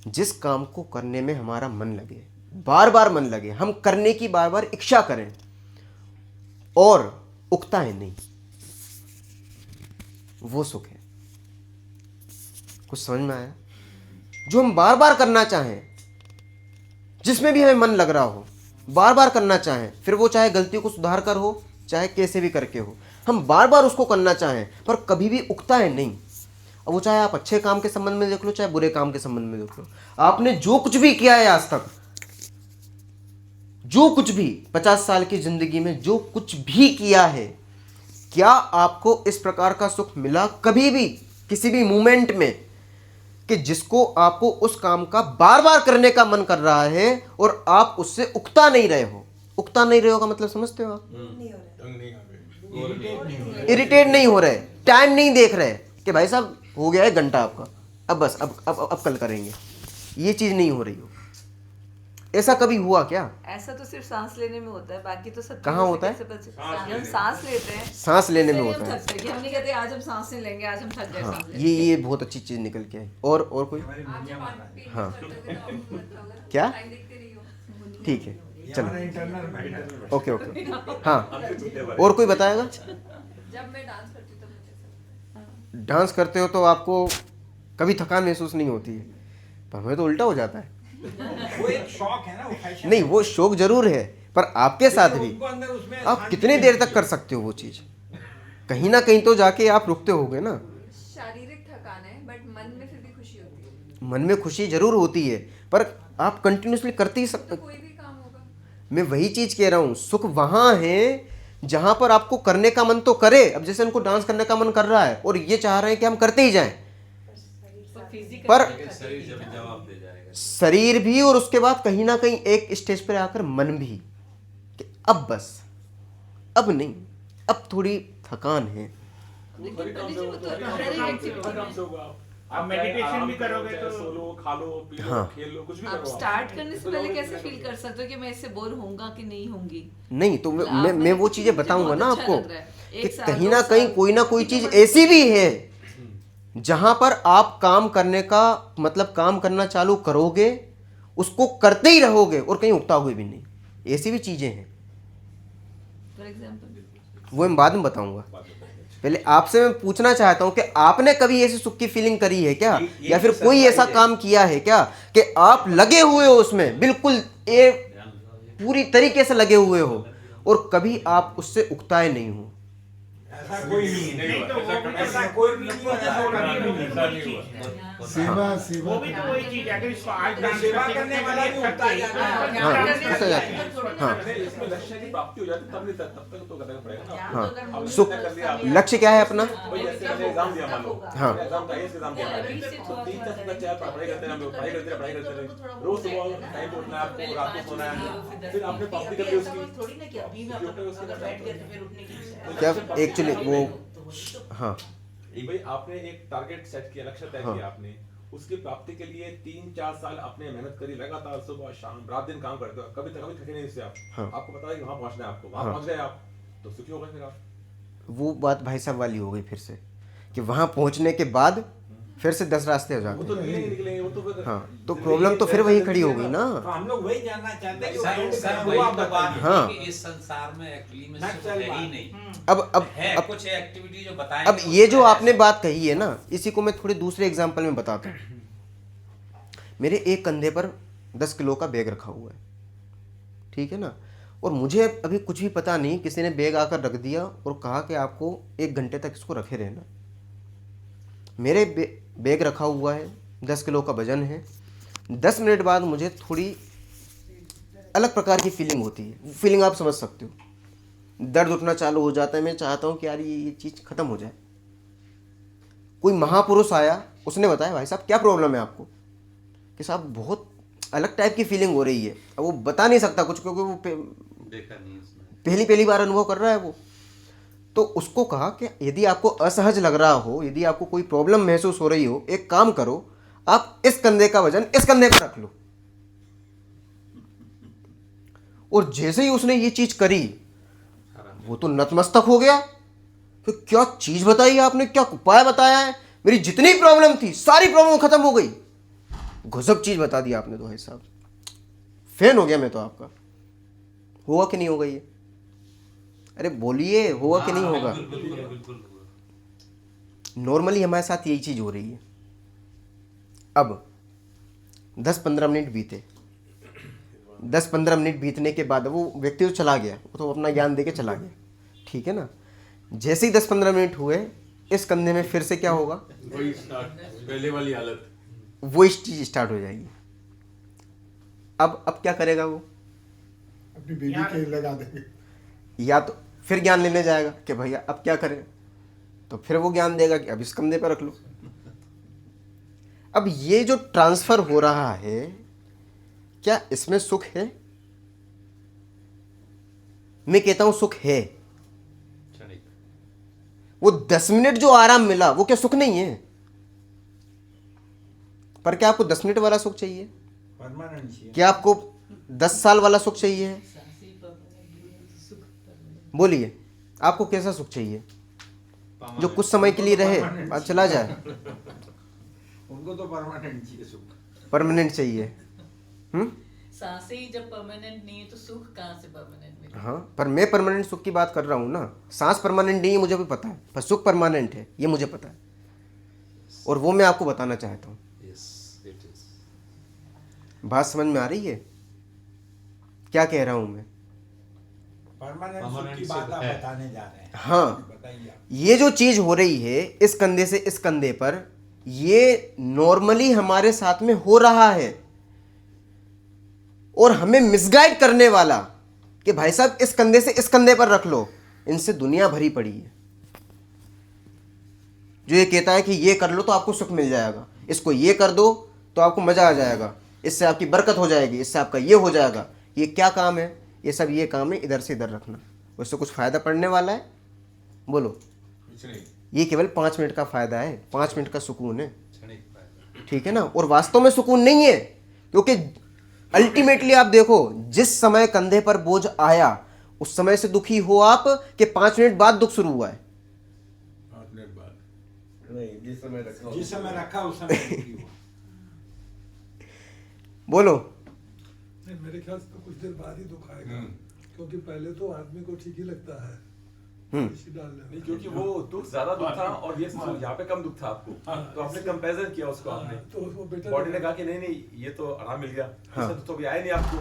जिस काम को करने में हमारा मन लगे, बार बार मन लगे, हम करने की बार बार इच्छा करें और उकताएं नहीं, वो सुख है। कुछ समझ में आया? जो हम बार बार करना चाहें, जिसमें भी हमें मन लग रहा हो, बार बार करना चाहें, फिर वो चाहे गलतियों को सुधार कर हो, चाहे कैसे भी करके हो, हम बार बार उसको करना चाहें पर कभी भी उकताएं नहीं। अब वो चाहे आप अच्छे काम के संबंध में देख लो, चाहे बुरे काम के संबंध में देख लो, आपने जो कुछ भी किया है आज तक, जो कुछ भी 50 साल की जिंदगी में जो कुछ भी किया है, क्या आपको इस प्रकार का सुख मिला कभी भी किसी भी मोमेंट में कि जिसको आपको उस काम का बार बार करने का मन कर रहा है और आप उससे उकता नहीं रहे हो? उकता नहीं रहे हो का मतलब समझते हो आप? नहीं हो रहा। इरिटेट नहीं हो रहे, टाइम नहीं देख रहे कि भाई साहब हो गया है घंटा आपका, अब बस अब कल करेंगे, ये चीज़ नहीं हो रही हो। ऐसा कभी हुआ क्या? ऐसा तो सिर्फ सांस लेने में होता है, बाकी तो सब कहाँ होता है? जब हम सांस लेते हैं सांस लेने में इसलिए होता हम है। थकते हैं, कि हम नहीं कहते आज हम सांस नहीं लेंगे, आज हम थक गए हाँ, सांस लेने ये बहुत अच्छी चीज निकल के आई। और कोई? हाँ, क्या? ठीक है, चलो, ओके ओके, हाँ, और कोई बताएगा? जब मैं डांस करती हूँ तो मुझे डांस करते हो तो आपको कभी थकान महसूस नहीं होती है, पर हमें तो उल्टा हो जाता है। वो एक शौक है ना, वो फैशन नहीं, वो शौक जरूर है, पर आपके साथ भी उनको अंदर उसमें आप शांति कितने देर तक कर सकते हो वो चीज? कहीं ना कहीं तो जाके आप रुकते होगे ना। शारीरिक थकान है बट मन में फिर भी खुशी होती है। मन में खुशी जरूर होती है, पर आप कंटिन्यूसली करते ही सकते। कोई भी काम होगा। मैं वही चीज कह रहा हूँ, सुख वहां है जहां पर आपको करने का मन तो करे। अब जैसे उनको डांस करने का मन कर रहा है और ये चाह रहे हैं कि हम करते ही जाएं, पर जवाब दे जाएगा। शरीर भी और उसके बाद कहीं ना कहीं एक स्टेज पर आकर मन भी कि अब बस, अब नहीं, अब थोड़ी थकान है। आप मेडिटेशन भी करोगे तो सो लो, खा लो, पी लो, हाँ। खेल लो, कुछ भी आप करो। स्टार्ट करने से पहले कैसे फील कर सकते हो कि मैं इससे बोर होऊंगा कि नहीं होंगी? नहीं तो मतलब मैं वो आपने चीजें मुझे बताऊंगा बहुत ना अच्छा आपको लग रहा है। कि एक साल, कहीं दो ना कहीं साल, कोई ना कोई ठीक है, चीज बट- ऐसी भी है जहां पर आप काम करने का मतलब काम करना चालू करोगे, उसको करते ही रहोगे और कहीं उगताओगे भी नहीं। ऐसी भी चीजें हैं, फॉर एग्जांपल वो मैं बाद में बताऊंगा। पहले आपसे मैं पूछना चाहता हूं कि आपने कभी ऐसी सुख की फीलिंग करी है क्या, या फिर कोई ऐसा काम किया है क्या कि आप लगे हुए हो उसमें, बिल्कुल ये पूरी तरीके से लगे हुए हो और कभी आप उससे उगताए नहीं हो? ऐसा कोई नहीं है। ऐसा कोई भी नहीं है, ऐसा कभी भी नहीं है। सेवा वो भी तो वही चीज है, अगर इसको आज डांस सेवा करके करने किसी वाला को भी होता है यार। हाँ, ऐसा जाता है। हाँ, इसमें लक्ष्य की प्राप्ति हो जाती है, तब नहीं, तब तक तो करना पड़ेगा ना। हाँ, अब सुख तय कर लिया आपने। लक्ष्य क्या है अपना? भाई जैसे मैंने एग्जाम दिया, मान लो हाँ। एग्जाम का IAS एग्जाम दिया मैंने, तो 3-4 बच्चे आप पढ़ाई करते हैं, हम लोग पढ़ाई करते हैं, रोज सुबह टाइम पे उठना है आपको, रात को सोना है, फिर आपने प्राप्ति कर ली उसकी। थोड़ी ना कि अभी मैं अगर बैठ गए तो फिर उठने की इच्छा है। क्या एक्चुअली वो, हाँ, भाई आपने एक टारगेट सेट किया, लक्ष्य तय किया आपने, उसकी प्राप्ति के लिए 3-4 साल आपने मेहनत करी, लगातार सुबह शाम रात दिन काम करते हो, कभी थके नहीं इससे आप। हाँ। आपको पता है कि वहां पहुंचना है आपको, वहां हाँ। पहुंच गए आप तो सुखी हो गए फिर आप। वो बात भाई साहब वाली हो गई फिर से कि वहां पहुंचने के बाद फिर से 10 रास्ते हो वो जाते तो हैं। निकलेंगे वो तो फिर। हाँ, तो प्रॉब्लम तो फिर वही खड़ी हो गई ना। तो हम लोग वही जानना चाहते हैं कि सर, वो सर, वो वही आप तो बात बताइए। हाँ। है कि इस संसार में एक्चुअली में ना सुख चल है बात। ही नहीं। अब है अब कुछ एक्टिविटी जो बताएं। अब ये जो आपने बात कही है ना, इसी को मैं थोड़े दूसरे एग्जांपल में बताता हूँ। मेरे एक कंधे पर 10 किलो का बैग रखा हुआ है, ठीक है ना, और मुझे अभी कुछ भी पता नहीं, किसी ने बैग आकर रख दिया और कहा कि आपको 1 घंटे तक इसको रखे रहना। मेरे बैग रखा हुआ है, 10 किलो का वजन है। 10 मिनट बाद मुझे थोड़ी अलग प्रकार की फीलिंग होती है, फीलिंग आप समझ सकते हो, दर्द उठना चालू हो जाता है। मैं चाहता हूँ कि यार ये चीज़ ख़त्म हो जाए। कोई महापुरुष आया, उसने बताया भाई साहब क्या प्रॉब्लम है आपको, कि साहब बहुत अलग टाइप की फीलिंग हो रही है। अब वो बता नहीं सकता कुछ, क्योंकि वो देखा नहीं उसने। पहली बार अनुभव कर रहा है वो। तो उसको कहा कि यदि आपको असहज लग रहा हो, यदि आपको कोई प्रॉब्लम महसूस हो रही हो, एक काम करो, आप इस कंधे का वजन इस कंधे पर रख लो। और जैसे ही उसने ये चीज करी, वो तो नतमस्तक हो गया। फिर क्या चीज बताई आपने, क्या उपाय बताया है, मेरी जितनी प्रॉब्लम थी सारी प्रॉब्लम खत्म हो गई। गजब चीज बता दी आपने तो भाई साहब, फैन हो गया मैं तो आपका। हुआ कि नहीं होगा ये? अरे बोलिए, होगा कि नहीं होगा? नॉर्मली हमारे साथ यही चीज हो रही है। अब 10-15 मिनट बीते, 10-15 मिनट बीतने के बाद वो व्यक्ति तो चला गया, वो तो अपना ज्ञान देके चला गया, ठीक है ना। जैसे ही 10-15 मिनट हुए, इस कंधे में फिर से क्या होगा, वही स्टार्ट, पहले वाली हालत, वो इस चीज स्टार्ट हो जाएगी। अब क्या करेगा वो? अपनी बेबी के लगा देंगे। या तो फिर ज्ञान लेने जाएगा कि भैया अब क्या करें, तो फिर वो ज्ञान देगा कि अब इस कंधे पर रख लो। अब ये जो ट्रांसफर हो रहा है, क्या इसमें सुख है? मैं कहता हूं सुख है। वो 10 मिनट जो आराम मिला, वो क्या सुख नहीं है? पर क्या आपको 10 मिनट वाला सुख चाहिए? परमानेंट चाहिए। क्या आपको 10 साल वाला सुख चाहिए है? बोलिए, आपको कैसा सुख चाहिए जो कुछ समय के लिए रहे और चला जाए? उनको तो परमानेंट चाहिए सुख। परमानेंट चाहिए। सांसें ही जब परमानेंट नहीं है तो सुख कहाँ से परमानेंट मिलेगा? हाँ, पर मैं परमानेंट सुख की बात कर रहा हूँ ना। सांस परमानेंट नहीं है मुझे भी पता है, पर सुख परमानेंट है ये मुझे पता है, और वो मैं आपको बताना चाहता हूँ। बात समझ में आ रही है क्या कह रहा हूँ मैं? परमानेंट सुख की बात आप बताने जा रहे हैं। हाँ, बताइए। ये जो चीज हो रही है इस कंधे से इस कंधे पर, ये नॉर्मली हमारे साथ में हो रहा है, और हमें मिसगाइड करने वाला कि भाई साहब इस कंधे से इस कंधे पर रख लो, इनसे दुनिया भरी पड़ी है। जो ये कहता है कि ये कर लो तो आपको सुख मिल जाएगा, इसको ये कर दो तो आपको मजा आ जाएगा, इससे आपकी बरकत हो जाएगी, इससे आपका ये हो जाएगा। ये क्या काम है? ये सब ये काम है इधर से इधर रखना। उससे कुछ फायदा पड़ने वाला है? बोलो। ये केवल 5 मिनट का फायदा है, 5 मिनट का सुकून है, ठीक है ना? और वास्तव में सुकून नहीं है, क्योंकि अल्टीमेटली आप देखो, जिस समय कंधे पर बोझ आया उस समय से दुखी हो आप कि 5 मिनट बाद दुख शुरू हुआ है? 5 मिनट बाद नहीं, जिस समय रखा उस समय दुखी हुआ। बोलो। नहीं, मेरे ख्याल से तो कुछ देर बाद ही दुख आएगा, क्योंकि पहले तो आदमी को ठीक ही लगता है इसी डाल लेना। नहीं, क्योंकि वो दुख ज्यादा दुख था और ये यहाँ पे कम दुख था आपको, तो आपने कंपैरिजन किया उसको, आपने तो वो बेटर बॉडी ने कहा कि नहीं नहीं ये तो आराम मिल गया, इसका दुख तो अभी आया नहीं आपको,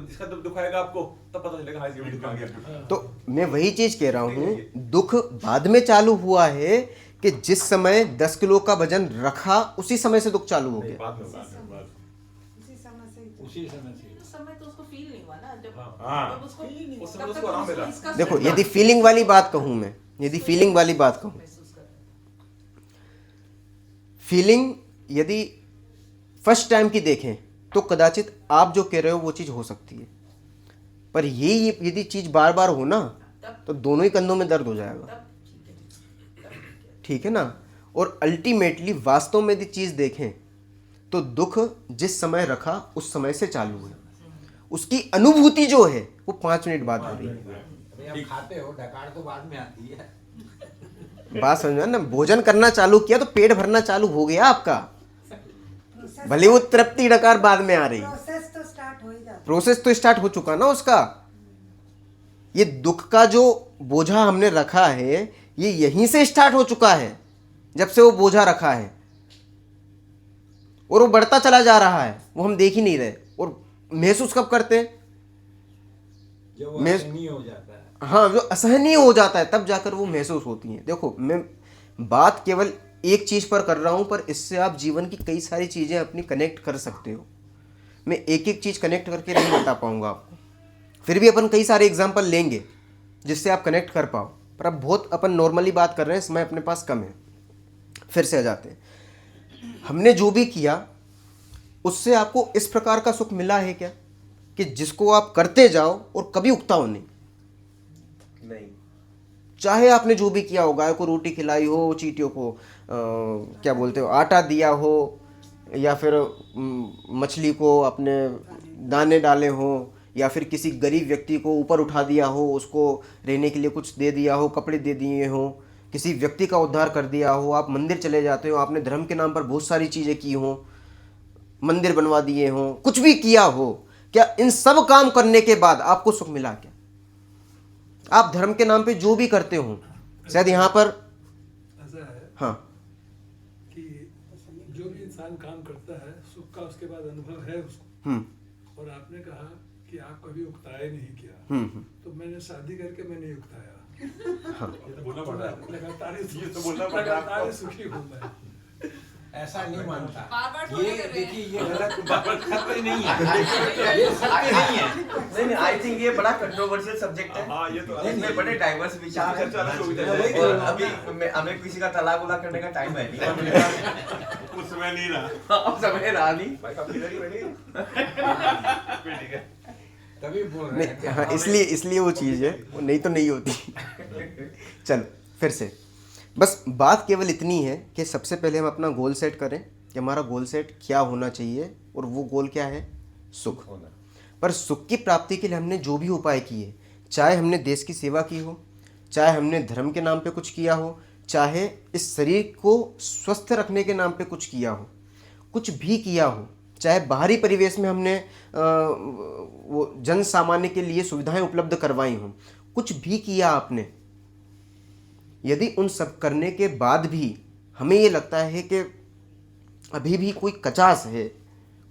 इसका दुख आएगा आपको तब पता चलेगा हाँ ये भी दुख आ गया। तो मैं वही चीज कह रहा हूं, दुख बाद में चालू हुआ है कि जिस समय 10 किलो का वजन रखा उसी समय से दुख चालू हो गया। उसी समय से उस समय तो उसको फील नहीं हुआ ना, जब हाँ। जब उसको उस समय उसको आराम मिला। इसका देखो, सुख यदि फीलिंग वाली बात कहूं मैं, यदि फीलिंग वाली बात कहूं, महसूस कर रहा है। फीलिंग यदि फर्स्ट टाइम की देखें तो कदाचित आप जो कह रहे हो वो चीज़ हो सकती है, पर ये यदि चीज़ बार बार हो ना तो दोनों ही कंधों में दर्द हो जाएगा, ठीक है ना? और अल्टीमेटली वास्तव में यदि चीज़ देखें तो दुख जिस समय रखा उस समय से चालू है, उसकी अनुभूति जो है वो 5 मिनट बाद हो रही है। अभी आप खाते हो, डकार तो बाद में आती है। बात समझ में ना? भोजन करना चालू किया तो पेट भरना चालू हो गया आपका, भले वो तृप्ति डकार बाद में आ रही, प्रोसेस तो स्टार्ट हो ही जाता है। प्रोसेस तो स्टार्ट हो चुका ना उसका। ये दुख का जो बोझा हमने रखा है ये यहीं से स्टार्ट हो चुका है, जब से वो बोझा रखा है, और वो बढ़ता चला जा रहा है, वो हम देख ही नहीं रहे। और महसूस कब करते हैं? जब वो असहनीय हो जाता है। हाँ, जो असहनीय हो जाता है तब जाकर वो महसूस होती हैं। देखो, मैं बात केवल एक चीज़ पर कर रहा हूँ, पर इससे आप जीवन की कई सारी चीज़ें अपनी कनेक्ट कर सकते हो। मैं एक एक चीज़ कनेक्ट करके नहीं बता पाऊँगा आपको, फिर भी अपन कई सारे एग्जाम्पल लेंगे जिससे आप कनेक्ट कर पाओ, पर अब बहुत अपन नॉर्मली बात कर रहे हैं, समय अपने पास कम है। फिर से आ जाते हैं, हमने जो भी किया उससे आपको इस प्रकार का सुख मिला है क्या कि जिसको आप करते जाओ और कभी उगताओ नहीं? नहीं। चाहे आपने जो भी किया हो, गाय को रोटी खिलाई हो, चींटियों को क्या बोलते हो आटा दिया हो, या फिर मछली को अपने दाने डाले हो, या फिर किसी गरीब व्यक्ति को ऊपर उठा दिया हो, उसको रहने के लिए कुछ दे दिया हो, कपड़े दे दिए हो, किसी व्यक्ति का उद्धार कर दिया हो, आप मंदिर चले जाते हो, आपने धर्म के नाम पर बहुत सारी चीज़ें की हो, मंदिर बनवा दिए हो, कुछ भी किया हो, क्या इन सब काम करने के बाद आपको सुख मिला क्या? आप धर्म के नाम पे जो भी करते हो, शायद यहाँ पर ऐसा है हाँ कि जो भी इंसान काम करता है सुख का उसके बाद अनुभव है उसको। और आपने कहा कि आप कभी उकताए नहीं किया, तो मैंने शादी करके मैं नहीं उकताया। ये तो बोलना पड़ रहा है। लगातार सुखी हूँ मैं। ऐसा नहीं मानता। बार-बार थोड़ी ये कर रहे हैं। देखिए, ये गलत खतरे नहीं है। ये सत्य नहीं है। नहीं, आई थिंक ये बड़ा कंट्रोवर्शियल सब्जेक्ट है। हाँ, ये तो इसमें बड़े डाइवर्स विचार हैं। और अभी हमें किसी का तलाक उलाक करने का टाइम है नहीं। उस समय नहीं रहा। अब समय रहा नहीं। भाई काफी इधर ही बैठे। ठीक है। तभी बोल रहे हैं। नहीं, हाँ, इसलिए वो चीज़ है, वो नहीं तो नहीं होती। चलो फिर से, बस बात केवल इतनी है कि सबसे पहले हम अपना गोल सेट करें कि हमारा गोल सेट क्या होना चाहिए, और वो गोल क्या है? सुख होना। पर सुख की प्राप्ति के लिए हमने जो भी उपाय किए, चाहे हमने देश की सेवा की हो, चाहे हमने धर्म के नाम पे कुछ किया हो, चाहे इस शरीर को स्वस्थ रखने के नाम पे कुछ किया हो, कुछ भी किया हो, चाहे बाहरी परिवेश में हमने वो जन सामान्य के लिए सुविधाएं उपलब्ध करवाई हों, कुछ भी किया आपने, यदि उन सब करने के बाद भी हमें ये लगता है कि अभी भी कोई कचास है,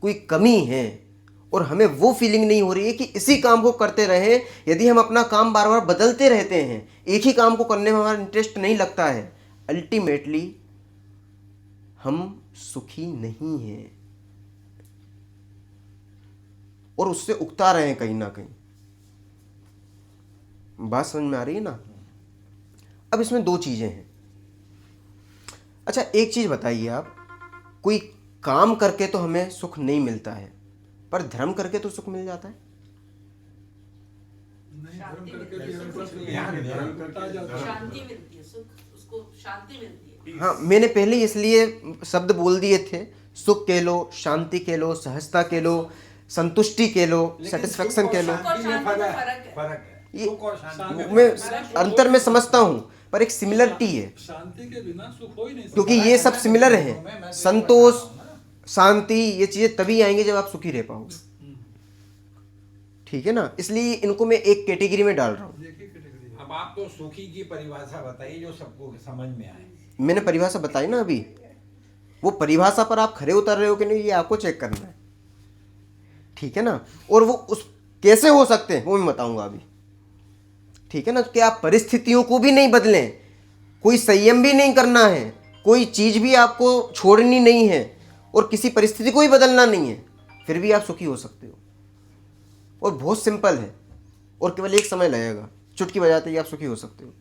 कोई कमी है, और हमें वो फीलिंग नहीं हो रही है कि इसी काम को करते रहें, यदि हम अपना काम बार बार बदलते रहते हैं, एक ही काम को करने में हमारा इंटरेस्ट नहीं लगता है, अल्टीमेटली हम सुखी नहीं हैं और उससे उकता रहे हैं कहीं ना कहीं। बात समझ में आ रही है ना? अब इसमें दो चीजें हैं। अच्छा, एक चीज बताइए आप, कोई काम करके तो हमें सुख नहीं मिलता है, पर धर्म करके तो सुख मिल जाता है। शांति मिलती है, सुख उसको शांति मिलती है। हाँ, मैंने पहले इसलिए शब्द बोल दिए थे, सुख कह लो, शांति कह लो, सहजता कह लो, संतुष्टि कह लो, सेटिस्फेक्शन कह लो, ये मैं अंतर में समझता हूँ, पर एक सिमिलरिटी है, शांति के बिना सुख हो ही नहीं सकता। क्योंकि ये सब सिमिलर है। संतोष, शांति, ये चीजें तभी आएंगे जब आप सुखी रह पाओगे, ठीक है ना? इसलिए इनको मैं एक कैटेगरी में डाल रहा हूँ। अब आप तो सुखी की परिभाषा बताइए जो सबको समझ में आए। मैंने परिभाषा बताई ना अभी, वो परिभाषा पर आप खरे उतर रहे हो कि नहीं, ये आपको चेक करना है, ठीक है ना? और वो उस कैसे हो सकते हैं वो मैं बताऊंगा अभी, ठीक है ना? कि आप परिस्थितियों को भी नहीं बदलें, कोई संयम भी नहीं करना है, कोई चीज भी आपको छोड़नी नहीं है, और किसी परिस्थिति को भी बदलना नहीं है, फिर भी आप सुखी हो सकते हो। और बहुत सिंपल है, और केवल एक समय लगेगा, चुटकी बजाते ही आप सुखी हो सकते हो।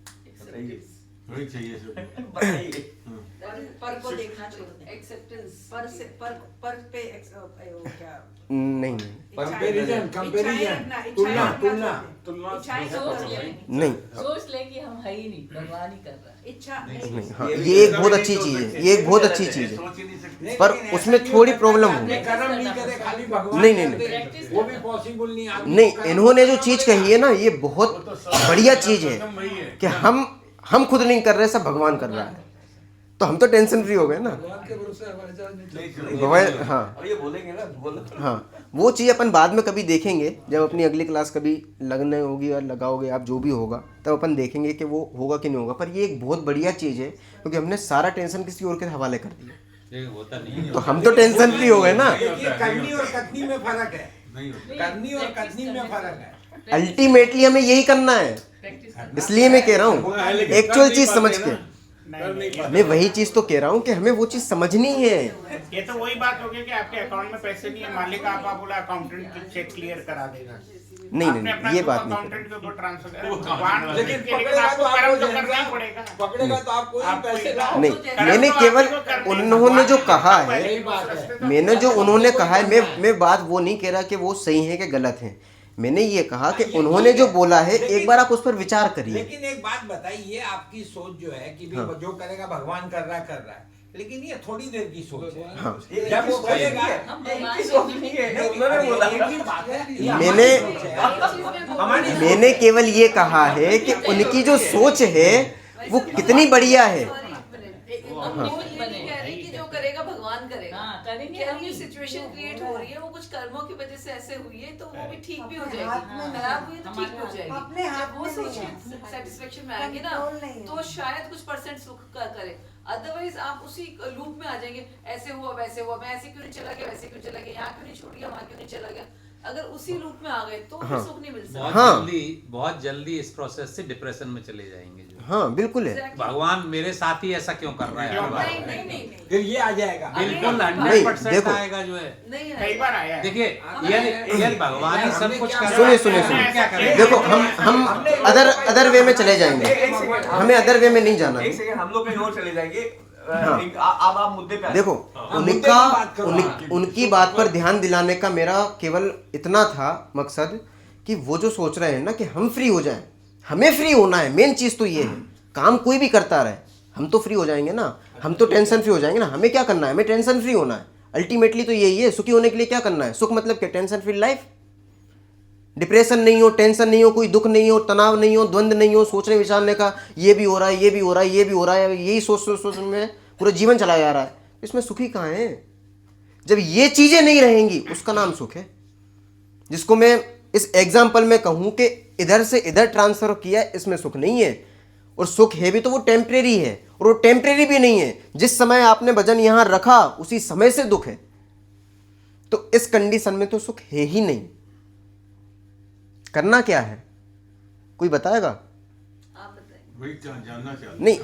पर को देखना चाहिए, एक्सेप्टेंस, पर पे वो क्या नहीं कंपैरिजन, तुलना नहीं, सोच ले कि हम है ही नहीं, भगवान ही कर रहा है, इच्छा नहीं। हाँ, ये एक बहुत अच्छी चीज है, ये एक बहुत अच्छी चीज है, पर उसमें थोड़ी प्रॉब्लम होगी। नहीं, वो भी पॉसिबल नहीं। नहीं, इन्होंने जो चीज कही है ना, ये बहुत बढ़िया चीज है कि हम खुद नहीं कर रहे, सब भगवान कर रहा है, तो हम तो टेंशन फ्री हो गए ना। भगवान, हाँ, ये बोलेंगे ना, हाँ, वो चीज़ अपन बाद में कभी देखेंगे, जब अपनी अगली क्लास कभी लगने होगी और लगाओगे आप, जो भी होगा तब अपन देखेंगे कि वो होगा कि नहीं होगा। पर ये एक बहुत बढ़िया चीज़ है, क्योंकि हमने सारा टेंशन किसी और के हवाले कर दिया, होता नहीं, तो हम तो टेंशन फ्री हो गए ना। करनी और कथनी में फर्क है, करनी और कथनी में फर्क है। अल्टीमेटली हमें यही करना है, इसलिए मैं कह रहा हूँ एक्चुअल चीज समझ के। मैं वही चीज तो कह रहा हूँ कि हमें वो चीज समझनी है। ये तो वही बात होगी कि आपके अकाउंट में पैसे नहीं है, मालिक आप बोला अकाउंटेंट चेक क्लियर करा देगा। नहीं, ये बात नहीं। अकाउंटेंट के ऊपर ट्रांसफर, लेकिन आपको कर्म तो करना ही पड़ेगा, पकड़ेगा तो आपको ही पैसे लाओ। नहीं, मैंने केवल उन्होंने जो कहा है, मैंने जो उन्होंने कहा है, मैं बात वो नहीं कह रहा कि वो सही है कि गलत है। मैंने ये कहा कि उन्होंने जो बोला है, एक बार आप उस पर विचार करिए। लेकिन एक बात बताइए, आपकी सोच जो है कि भाई जो करेगा भगवान कर रहा है, लेकिन ये थोड़ी देर की सोच है। हाँ, जब वो करेगा, मैंने केवल ये कहा है कि उनकी जो सोच है वो कितनी बढ़िया है। जो करेगा भगवान करेगा, करेंगे। हम ये सिचुएशन क्रिएट हो रही है, वो कुछ कर्मों की वजह से ऐसे हुई है, तो वो भी ठीक भी हो जाएगी, खराब हुई तो ठीक भी हो जाएगी। जब वो सोच सेटिस्फेक्शन में आएंगे ना, तो शायद कुछ परसेंट सुख का करे। अदरवाइज आप उसी लूप में आ जाएंगे, ऐसे हुआ वैसे हुआ, मैं ऐसे क्यों नहीं चला गया, वैसे क्यों चला गया, यहाँ क्यों नहीं छूट गया, वहाँ क्यों नहीं चला गया। अगर उसी लूप में आ गए तो फिर सुख नहीं मिल सकता। बहुत जल्दी इस प्रोसेस से डिप्रेशन में चले जाएंगे। हाँ, बिल्कुल है। भगवान मेरे साथ ही ऐसा क्यों कर रहा है? नहीं, फिर ये आ जाएगा, बिल्कुल 100% आएगा जो है। कई बार आया है। देखिए, यदि भगवान ही सब कुछ कर, सुनिए, देखो हम अदर वे में चले जाएंगे, हमें अदर वे में नहीं जाना। एक सेकंड, हम लोग कहीं और चले जाएंगे। अब आप मुद्दे पे देखो, उनकी बात पर ध्यान दिलाने का मेरा केवल इतना था मकसद कि वो जो सोच रहे हैं ना कि हम फ्री हो जाएं, हमें फ्री होना है, मेन चीज तो ये है। काम कोई भी करता रहे, हम तो फ्री हो जाएंगे ना, हम तो टेंशन फ्री हो जाएंगे ना। हमें क्या करना है? हमें टेंशन फ्री होना है। अल्टीमेटली तो यही है। सुखी होने के लिए क्या करना है? सुख मतलब क्या? Tension free life. डिप्रेशन नहीं हो, टेंशन नहीं हो, कोई दुख नहीं हो, तनाव नहीं हो, द्वंद्व नहीं हो, सोचने विचारने का ये भी हो रहा है, ये भी हो रहा है, ये भी हो रहा है, यही सोच में पूरा जीवन चला जा रहा है, इसमें सुखी कहाँ है? जब ये चीजें नहीं रहेंगी उसका नाम सुख है। जिसको मैं इस एग्जाम्पल में कहूं कि इधर से इधर ट्रांसफर किया, इसमें सुख नहीं है। और सुख है भी तो वो टेम्परेरी है, और वो टेम्परेरी भी नहीं है। जिस समय आपने वजन यहां रखा उसी समय से दुख है, तो इस कंडीशन में तो सुख है ही नहीं। करना क्या है, कोई बताएगा? वही जानना चाहते नहीं,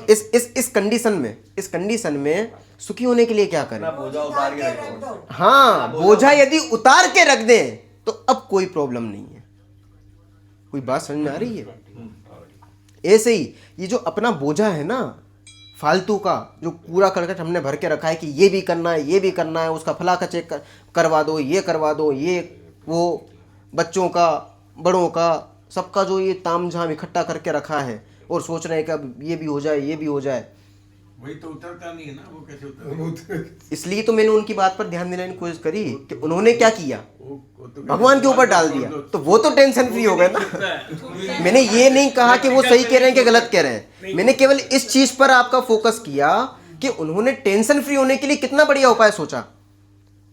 इस कंडीशन में सुखी होने के लिए क्या करें? बोझा उतार के रखो। हाँ, बोझा यदि उतार के रख दें तो अब कोई प्रॉब्लम नहीं है। कोई बात समझ में आ रही है? ऐसे ही ये जो अपना बोझा है ना फालतू का, जो कूड़ा करकट हमने भर के रखा है कि ये भी करना है, ये भी करना है, उसका फला का चेक करवा दो, ये करवा दो, ये वो, बच्चों का, बड़ों का, सबका जो ये ताम झाम इकट्ठा करके रखा है, और सोच रहे हैं कि अब ये भी हो जाए, ये भी हो जाए। वही तो उतरता नहीं है ना, वो कैसे उतरेगा? इसलिए तो मैंने उनकी बात पर ध्यान देने की कोशिश करी कि उन्होंने क्या किया, भगवान के ऊपर डाल दिया, तो वो तो टेंशन फ्री हो गए ना। मैंने ये नहीं कहा कि वो सही कह रहे हैं कि गलत कह रहे हैं, मैंने केवल इस चीज पर आपका फोकस किया कि उन्होंने टेंशन फ्री होने के लिए कितना बढ़िया उपाय सोचा।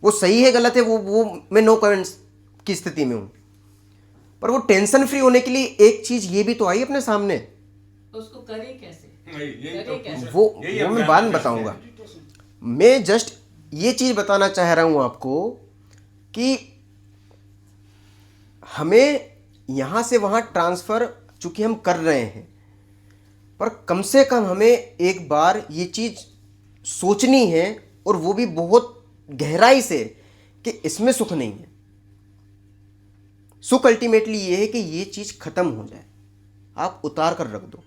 वो सही है गलत है वो मैं नो कमेंट्स की स्थिति में हूं, पर वो टेंशन फ्री होने के लिए एक चीज ये भी तो आई अपने सामने, उसको करे कैसे? वो मैं बाद में बताऊंगा। मैं जस्ट ये चीज बताना चाह रहा हूं आपको कि हमें यहां से वहां ट्रांसफर चूंकि हम कर रहे हैं, पर कम से कम हमें एक बार ये चीज सोचनी है, और वो भी बहुत गहराई से, कि इसमें सुख नहीं है। सुख अल्टीमेटली ये है कि ये चीज खत्म हो जाए, आप उतार कर रख दो,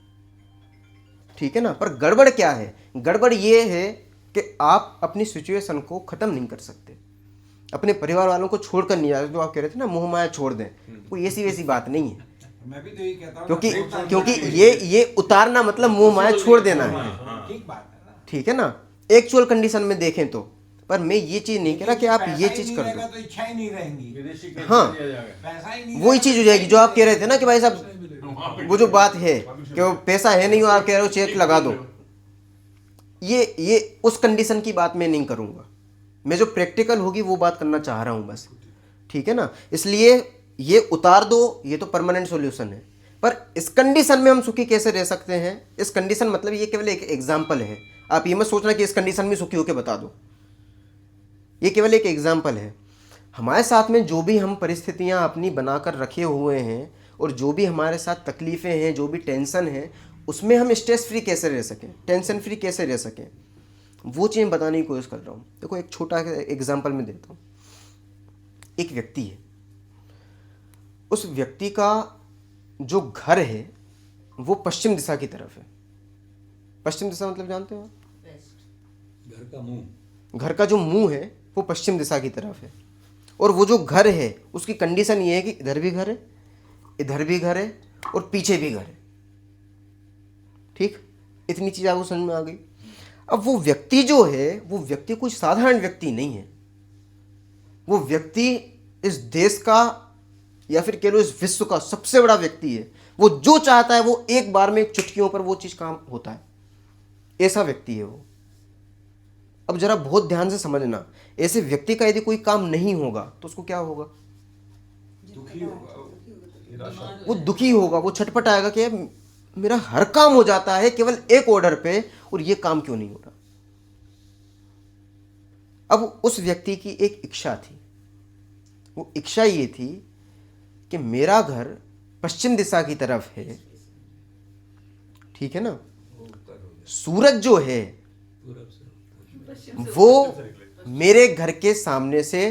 ठीक है ना। पर गड़बड़ क्या है? गड़बड़ ये है कि आप अपनी सिचुएशन को खत्म नहीं कर सकते, अपने परिवार वालों को छोड़कर नहीं जा सकते। जो आप कह रहे थे ना, मोह माया छोड़ दें, कोई ऐसी वैसी बात नहीं है। मैं भी तो यही कहता हूं, क्योंकि ये उतारना मतलब मोह माया छोड़ देना है, ठीक बात है ना, ठीक है ना, एक्चुअल कंडीशन में देखें तो। पर मैं ये चीज नहीं कह रहा कि आप ये चीज कर दो, तो इच्छा ही नहीं रहेंगी, हाँ पैसा ही नहीं, वही चीज हो जाएगी जो आप कह रहे थे ना कि भाई साहब, वो जो बात है कि वो पैसा है नहीं और आप कह रहे हो चेक लगा दो, ये उस कंडीशन की बात मैं नहीं करूंगा। मैं जो प्रैक्टिकल होगी वो बात करना चाह रहा हूं बस, ठीक है ना। इसलिए ये उतार दो, ये तो परमानेंट सॉल्यूशन है। पर इस कंडीशन में हम सुखी कैसे रह सकते हैं? इस कंडीशन मतलब ये केवल एक एग्जाम्पल है, आप ये मत सोचना कि इस कंडीशन में सुखी होकर बता दो, ये केवल एक एग्जाम्पल है। हमारे साथ में जो भी हम परिस्थितियां अपनी बनाकर रखे हुए हैं, और जो भी हमारे साथ तकलीफ़ें हैं, जो भी टेंशन है, उसमें हम स्ट्रेस फ्री कैसे रह सकें, टेंशन फ्री कैसे रह सकें, वो चीज़ बताने की कोशिश कर रहा हूँ। देखो एक छोटा एग्जांपल मैं देता हूँ। एक व्यक्ति है, उस व्यक्ति का जो घर है वो पश्चिम दिशा की तरफ है। पश्चिम दिशा मतलब जानते हो आप? घर का मुंह, घर का जो मुंह है वो पश्चिम दिशा की तरफ है। और वो जो घर है उसकी कंडीशन ये है कि इधर भी घर है, इधर भी घर है, और पीछे भी घर है, ठीक। इतनी चीज़ आपको समझ में आ गई। अब वो व्यक्ति जो है, वो व्यक्ति कोई साधारण व्यक्ति नहीं है। वो व्यक्ति इस देश का या फिर कह लो इस विश्व का सबसे बड़ा व्यक्ति है। वो जो चाहता है वो एक बार में, एक चुटकियों पर वो चीज़ काम होता है, ऐसा व्यक्ति है वो। अब जरा बहुत ध्यान से समझना, ऐसे व्यक्ति का यदि कोई काम नहीं होगा तो उसको क्या होगा? वो दुखी होगा, वो छटपट आएगा कि मेरा हर काम हो जाता है केवल एक ऑर्डर पे, और ये काम क्यों नहीं हो रहा। अब उस व्यक्ति की एक इच्छा थी, वो इच्छा ये थी कि मेरा घर पश्चिम दिशा की तरफ है, ठीक है ना। सूरज जो है वो मेरे घर के सामने से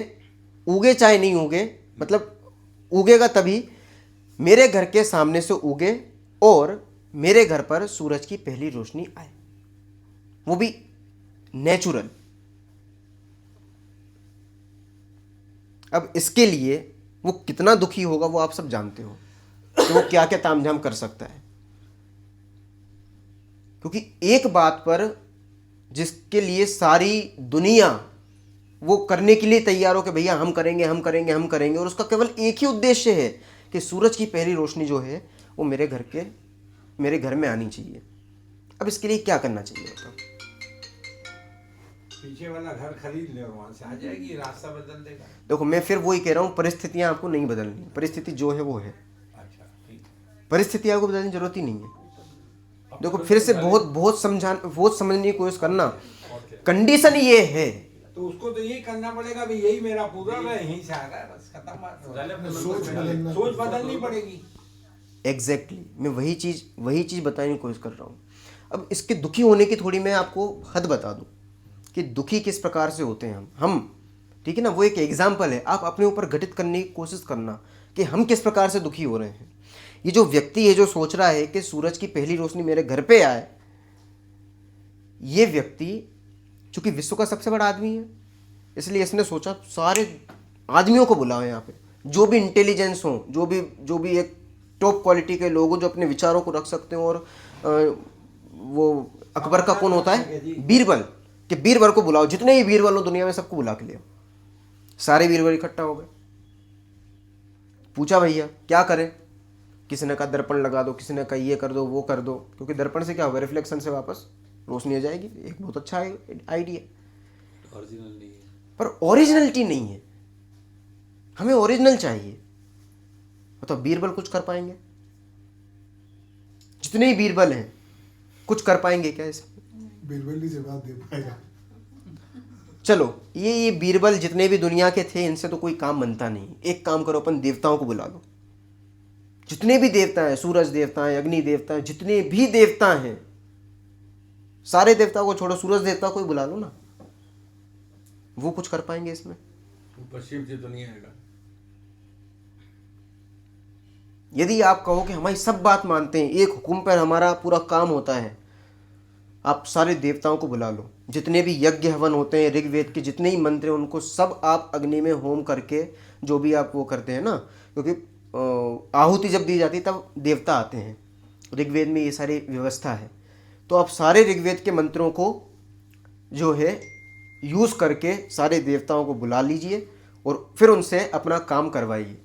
उगे चाहे नहीं उगे, मतलब उगेगा तभी, मेरे घर के सामने से उगे और मेरे घर पर सूरज की पहली रोशनी आए, वो भी नेचुरल। अब इसके लिए वो कितना दुखी होगा वो आप सब जानते हो, तो वो क्या क्या तामझाम कर सकता है। क्योंकि एक बात पर जिसके लिए सारी दुनिया वो करने के लिए तैयार हो कि भैया हम करेंगे हम करेंगे हम करेंगे, और उसका केवल एक ही उद्देश्य है कि सूरज की पहली रोशनी जो है वो मेरे घर में आनी चाहिए। अब इसके लिए क्या करना चाहिए बताओ? पीछे वाला घर खरीद ले और वहां से आ जाएगी, रास्ता बदल देगा। देखो मैं फिर वही कह रहा हूँ, परिस्थितियाँ आपको नहीं बदलनी, परिस्थिति जो है वो है, अच्छा ठीक, परिस्थितियाँ को बदलने की जरूरत ही नहीं है। देखो फिर से बहुत समझने की कोशिश करना, कंडीशन ये है तो उसको तो यही करना पड़ेगा भी यही मेरा पूरा है, यहीं से आ रहा है, बस खत्म बात। सोच बदलनी पड़ेगी। एग्जैक्टली मैं वही चीज़ बताने की कोशिश कर रहा हूँ। अब इसके दुखी होने की थोड़ी मैं आपको हद बता दूँ कि दुखी किस प्रकार से होते हैं हम, ठीक है ना, वो एक एग्जाम्पल है। आप अपने ऊपर घटित करने की कोशिश करना कि हम किस प्रकार से दुखी हो रहे हैं। ये जो व्यक्ति है जो सोच रहा है कि सूरज की पहली रोशनी मेरे घर पे आए, ये व्यक्ति चूंकि विश्व का सबसे बड़ा आदमी है, इसलिए इसने सोचा सारे आदमियों को बुलाओ यहाँ पे, जो भी इंटेलिजेंस हो, जो भी एक टॉप क्वालिटी के लोग हो, जो अपने विचारों को रख सकते हो। और वो अकबर का कौन होता है, बीरबल, कि बीरबल को बुलाओ, जितने ही बीरबल हो दुनिया में सबको बुला के ले आओ। सारे बीरबल इकट्ठा हो गए। पूछा भैया क्या करें, किसी ने कहा दर्पण लगा दो, किसी ने कहा ये कर दो वो कर दो, क्योंकि दर्पण से क्या होगा, रिफ्लेक्शन से वापस रोशनी आ जाएगी। एक बहुत अच्छा आइडिया, ओरिजिनल नहीं है, पर ओरिजिनलिटी नहीं है। हमें ओरिजिनल चाहिए। मतलब बीरबल कुछ कर पाएंगे? जितने ही बीरबल हैं कुछ कर पाएंगे क्या इसमें? बीरबल ही जवाब दे पाएगा। चलो ये बीरबल जितने भी दुनिया के थे, इनसे तो कोई काम बनता नहीं। एक काम करो, अपन देवताओं को बुला लो, जितने भी देवता हैं, सूरज देवता हैं, अग्नि देवता हैं, जितने भी देवता हैं, सारे देवताओं को छोड़ो, सूरज देवता को ही बुला लो ना, वो कुछ कर पाएंगे इसमें? ऊपर शिव जी तो नहीं आएगा। यदि आप कहो कि हमारी सब बात मानते हैं, एक हुक्म पर हमारा पूरा काम होता है, आप सारे देवताओं को बुला लो, जितने भी यज्ञ हवन होते हैं, ऋग्वेद के जितने ही मंत्र हैं, उनको सब आप अग्नि में होम करके जो भी आप वो करते हैं ना, क्योंकि आहुति जब दी जाती है तब देवता आते हैं, ऋग्वेद में ये सारी व्यवस्था है। तो आप सारे ऋग्वेद के मंत्रों को जो है यूज़ करके सारे देवताओं को बुला लीजिए और फिर उनसे अपना काम करवाइए।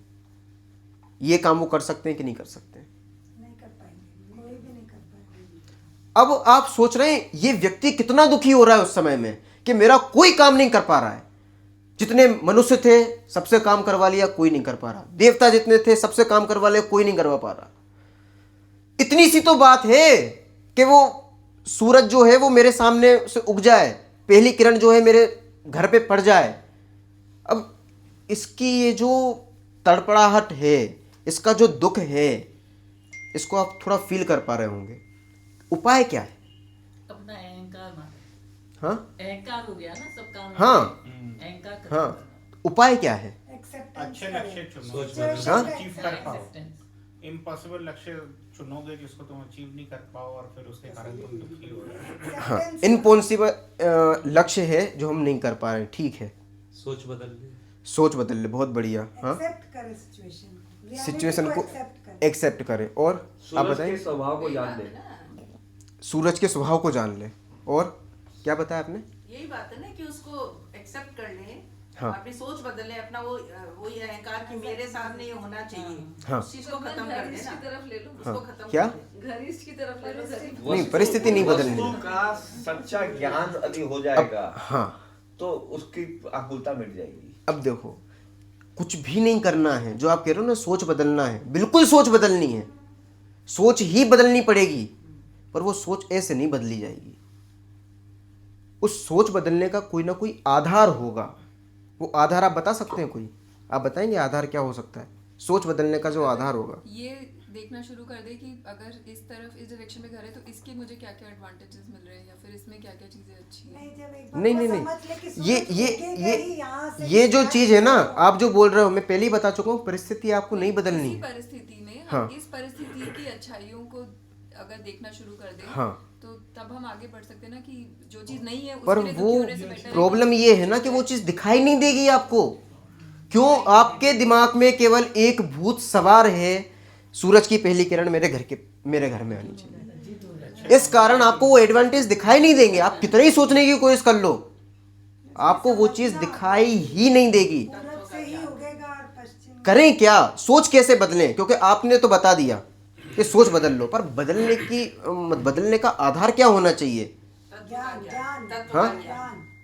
ये काम वो कर सकते हैं कि नहीं कर सकते? नहीं कर पाएंगे, कोई भी नहीं कर पाएंगे। अब आप सोच रहे हैं ये व्यक्ति कितना दुखी हो रहा है उस समय में कि मेरा कोई काम नहीं कर पा रहा है। जितने मनुष्य थे सबसे काम करवा लिया, कोई नहीं कर पा रहा। देवता जितने थे सबसे काम करवा लिया, कोई नहीं करवा पा रहा। इतनी सी तो बात है कि वो सूरज जो है वो मेरे सामने से उग जाए, पहली किरण जो है मेरे घर पे पड़ जाए। अब इसकी ये जो तड़पड़ाहट है, इसका जो दुख है, इसको आप थोड़ा फील कर पा रहे होंगे। उपाय क्या है? अपना अहंकार मारे। हाँ अहंकार हो गया ना सब काम। हाँ अहंकार हाँ, उपाय क्या है? अच्छे लक्ष्य चुनो, हाँ? अचीव कर पाओ। इम्पॉसिबल लक्ष्य चुनोगे जिसको तुम अचीव नहीं कर पाओ और फिर उसके कारण तुम दुखी हो रहे हो। हाँ, इम्पॉसिबल लक्ष्य है जो हम नहीं कर पा रहे, ठीक है, सोच बदल ले, सोच बदल ले, बहुत बढ़िया। हाँ, सिचुएशन को एक्सेप्ट करें। और आप बताएं, स्वभाव को जान ले, सूरज के स्वभाव को जान ले। और क्या बताया आपने? यही बात है ना कि उसको एक्सेप्ट कर ले, हाँ। अपनी सोच बदल ले, अपना वो अहंकार कि मेरे सामने ये होना चाहिए, हाँ। उस चीज को खत्म कर देना, की तरफ ले लो, हाँ। उसको खत्म क्या? कर दे, घरिष्ठ की तरफ ले लो, नहीं, परिस्थिति नहीं बदलनी। वस्तु का सच्चा ज्ञान यदि हो जाएगा हाँ, तो उसकी आकुलता मिट जाएगी। अब देखो, कुछ भी नहीं करना है, जो आप कह रहे हो ना सोच बदलना है, बिल्कुल सोच बदलनी है, सोच ही बदलनी पड़ेगी, पर वो सोच ऐसे नहीं बदली जाएगी। उस सोच बदलने का कोई ना कोई आधार होगा। वो आधार आप बता सकते हैं? कोई आप बताएंगे आधार क्या हो सकता है? सोच बदलने का जो आधार होगा। ये देखना शुरू कर दे कि अगर इस तरफ इस डायरेक्शन में घर है तो इसके मुझे क्या क्या एडवांटेजेस मिल रहे हैं, या फिर इसमें क्या क्या चीजें अच्छी हैं। नहीं, ये जो चीज है ना आप जो बोल रहे हो, मैं पहले ही बता चुका हूँ, परिस्थिति आपको नहीं बदलनी है। परिस्थिति में हाँ। हम इस परिस्थिति की अच्छाइयों को अगर देखना शुरू कर दें, हाँ, तो तब हम आगे बढ़ सकते हैं ना, कि जो चीज नहीं है पर उसके लिए वो दुखी होने से better है प्रॉब्लम ये है ना कि वो चीज दिखाई नहीं देगी आपको। क्यों? आपके दिमाग में केवल एक भूत सवार है, सूरज की पहली किरण मेरे घर में आनी चाहिए। इस कारण आपको वो एडवांटेज दिखाई नहीं देंगे। आप कितना ही सोचने की कोशिश कर लो, आपको वो चीज दिखाई ही नहीं देगी। पश्चिम करें क्या, सोच कैसे बदलें, क्योंकि आपने तो बता दिया कि सोच बदल लो, पर बदलने का आधार क्या होना चाहिए? ज्ञान ज्ञान हाँ